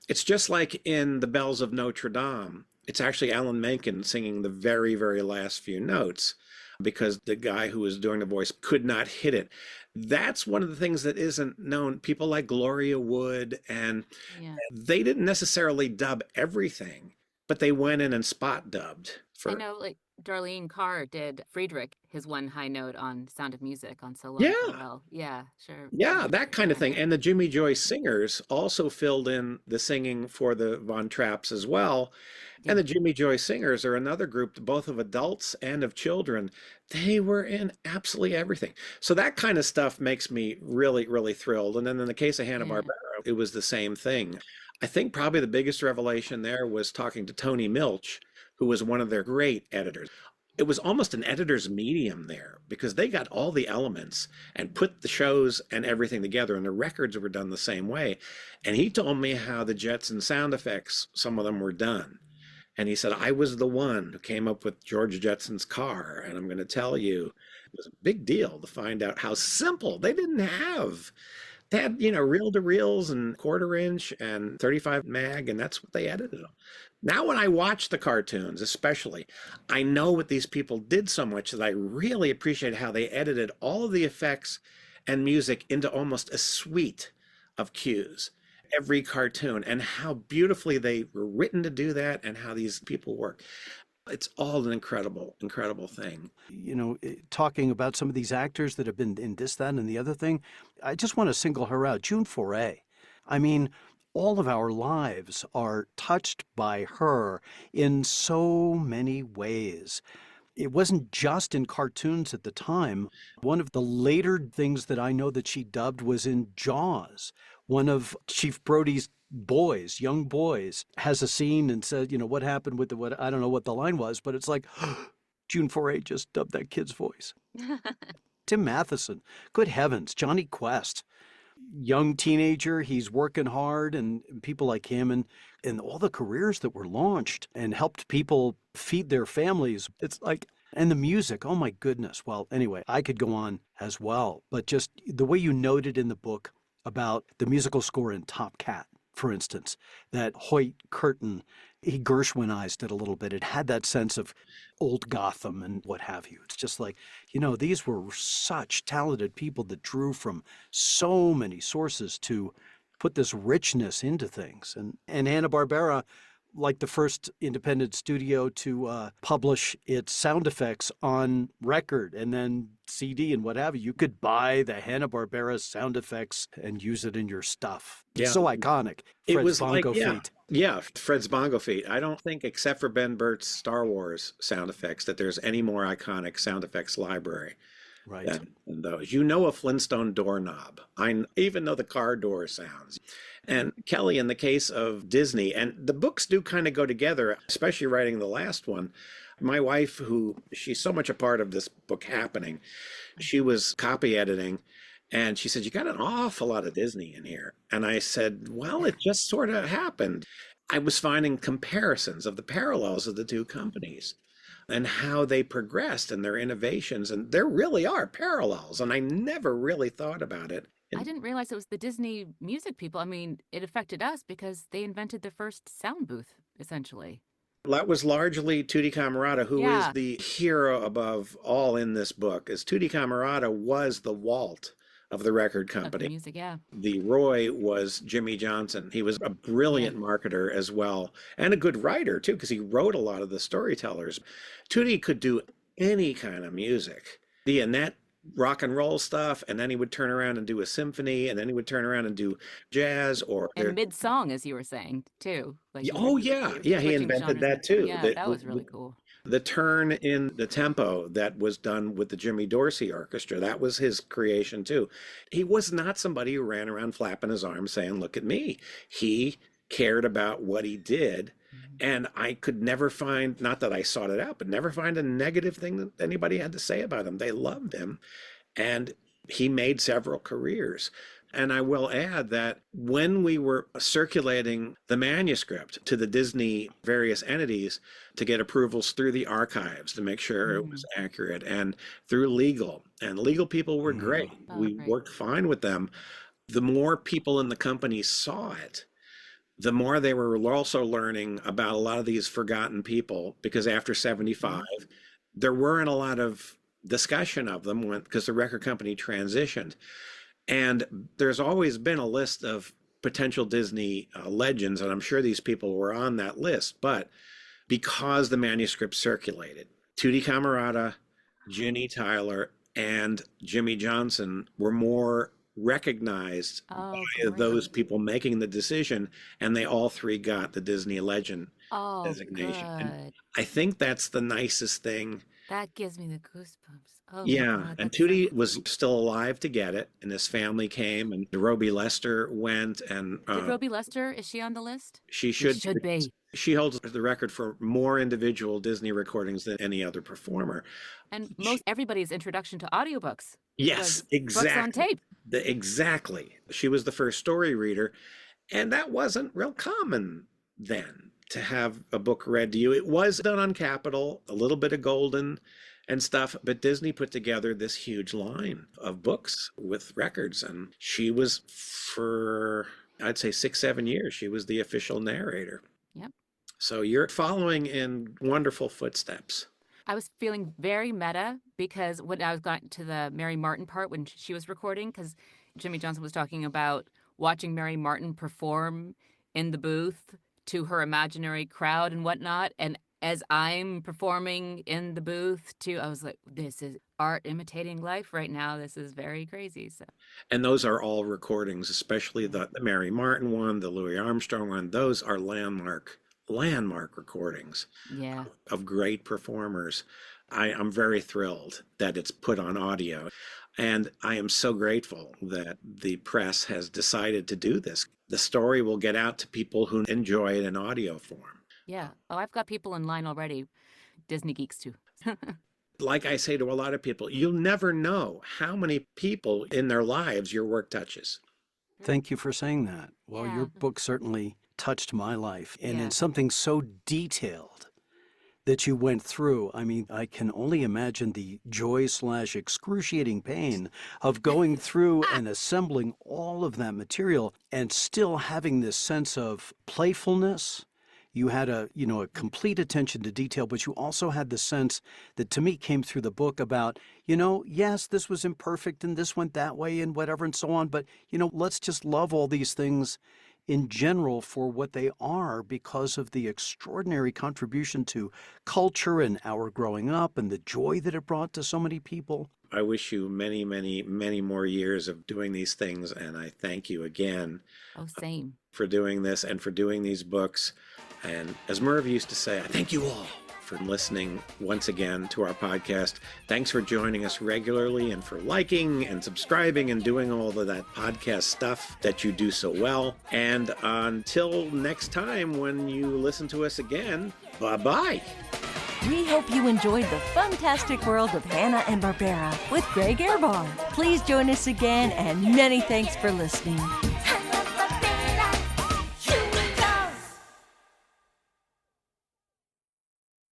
It's just like in The Bells of Notre Dame. It's actually Alan Menken singing the very, very last few notes, because the guy who was doing the voice could not hit it. That's one of the things that isn't known. People like Gloria Wood, and they didn't necessarily dub everything, but they went in and spot dubbed. I for know, like, Darlene Carr did Friedrich, his one high note on Sound of Music on So Long, yeah. Farewell. Yeah, sure. Yeah, Friedrich that did kind of that. thing. And the Jimmy Joy Singers also filled in the singing for the Von Trapps as well. And Yeah. the Jimmy Joy Singers are another group, both of adults and of children. They were in absolutely everything. So that kind of stuff makes me really, really thrilled. And then in the case of Yeah. Hanna-Barbera, it was the same thing. I think probably the biggest revelation there was talking to Tony Milch, who was one of their great editors. It was almost an editor's medium there because they got all the elements and put the shows and everything together, and the records were done the same way. And he told me how the Jetson sound effects, some of them were done. And he said, I was the one who came up with George Jetson's car. And I'm going to tell you, it was a big deal to find out how simple they didn't have. They had, reel to reels and quarter inch and 35 mag, and that's what they edited them. Now, when I watch the cartoons, especially, I know what these people did so much that I really appreciate how they edited all of the effects and music into almost a suite of cues. Every cartoon, and how beautifully they were written to do that, and how these people work. It's all an incredible, incredible thing. Talking about some of these actors that have been in this, that, and the other thing, I just want to single her out, June Foray. I mean, all of our lives are touched by her in so many ways. It wasn't just in cartoons at the time. One of the later things that I know that she dubbed was in Jaws. One of Chief Brody's boys, young boys, has a scene and said, what happened with what I don't know what the line was, but it's like, June Foray just dubbed that kid's voice. Tim Matheson, good heavens, Johnny Quest, young teenager, he's working hard, and people like him and all the careers that were launched and helped people feed their families. It's like, and the music, oh my goodness. Well, anyway, I could go on as well, but just the way you noted in the book about the musical score in Top Cat, for instance, that Hoyt Curtin, he Gershwinized it a little bit. It had that sense of old Gotham and what have you. It's just like, these were such talented people that drew from so many sources to put this richness into things. And Hanna-Barbera, like the first independent studio to publish its sound effects on record and then CD and what have you. You could buy the Hanna-Barbera sound effects and use it in your stuff. It's Yeah. so iconic. It Fred's was Bongo like, Feet. yeah, Fred's Bongo Feet. I don't think, except for Ben Burtt's Star Wars sound effects, that there's any more iconic sound effects library Right. than those. A Flintstone doorknob. I even know the car door sounds. And Kelly, in the case of Disney, and the books do kind of go together, especially writing the last one. My wife, she's so much a part of this book happening, she was copy editing. And she said, you got an awful lot of Disney in here. And I said, well, it just sort of happened. I was finding comparisons of the parallels of the two companies and how they progressed and their innovations. And there really are parallels. And I never really thought about it. I didn't realize it was the Disney music people. I mean, it affected us because they invented the first sound booth, essentially. That was largely Tutti Camarata, who is Yeah. the hero above all in this book. As Tutti Camarata was the Walt of the record Of the company. music, yeah. The Roy was Jimmy Johnson. He was a brilliant marketer as well, and a good writer too, because he wrote a lot of the storytellers. Tootie could do any kind of music, the Annette rock and roll stuff, and then he would turn around and do a symphony, and then he would turn around and do jazz or And mid-song, as you were saying, too. Like oh yeah, he switching invented genres that too. Yeah, that was really cool. The turn in the tempo that was done with the Jimmy Dorsey Orchestra, that was his creation too. He was not somebody who ran around flapping his arms saying, look at me. He cared about what he did. And I could never find, not that I sought it out, but never find a negative thing that anybody had to say about him. They loved him. And he made several careers. And I will add that when we were circulating the manuscript to the Disney various entities to get approvals through the archives to make sure it was accurate, and through legal, and legal people were great. We worked fine with them. The more people in the company saw it, the more they were also learning about a lot of these forgotten people, because after 75, there weren't a lot of discussion of them because the record company transitioned. And there's always been a list of potential Disney legends, and I'm sure these people were on that list. But because the manuscript circulated. Tutti Camerata, Ginny Tyler, and Jimmy Johnson were more recognized Oh, by those great. people making the decision, and they all three got the Disney Legend Oh, designation. And good. I think that's the nicest thing. That gives me the goosebumps. Oh my Yeah, God, and that's so Tootie cool. was still alive to get it, and his family came, and Roby Lester went, and Did Roby Lester, is she on the list? she She should. should be. She holds the record for more individual Disney recordings than any other performer. And She, most everybody's introduction to audiobooks yes, was books on exactly. tape. Exactly. She was the first story reader, and that wasn't real common then to have a book read to you. It was done on Capitol, a little bit of Golden and stuff, but Disney put together this huge line of books with records, and she was for, I'd say, 6, 7 years, she was the official narrator. Yep. So you're following in wonderful footsteps. I was feeling very meta because when I was got to the Mary Martin part when she was recording, because Jimmy Johnson was talking about watching Mary Martin perform in the booth to her imaginary crowd and whatnot. And as I'm performing in the booth too, I was like, this is art imitating life right now. This is very crazy. So And those are all recordings, especially yeah. the Mary Martin one, the Louis Armstrong one. Those are landmark recordings Yeah. of great performers. I'm very thrilled that it's put on audio. And I am so grateful that the press has decided to do this. The story will get out to people who enjoy it in audio form. Yeah. Oh, I've got people in line already, Disney geeks too. Like I say to a lot of people, you'll never know how many people in their lives your work touches. Thank you for saying that. Well, Yeah. your book certainly touched my life, and Yeah. in something so detailed that you went through. I mean, I can only imagine the joy/excruciating pain of going through and assembling all of that material and still having this sense of playfulness. You had a complete attention to detail, but you also had the sense that to me came through the book about, yes, this was imperfect and this went that way and whatever and so on, but, let's just love all these things in general for what they are because of the extraordinary contribution to culture and our growing up and the joy that it brought to so many people. I wish you many, many, many more years of doing these things, and I thank you again Oh, same. for doing this and for doing these books. And as Merv used to say, I thank you all for listening once again to our podcast. Thanks for joining us regularly and for liking and subscribing and doing all of that podcast stuff that you do so well. And until next time when you listen to us again, bye-bye. We hope you enjoyed the fantastic world of Hanna and Barbera with Greg Ehrbar. Please join us again, and many thanks for listening.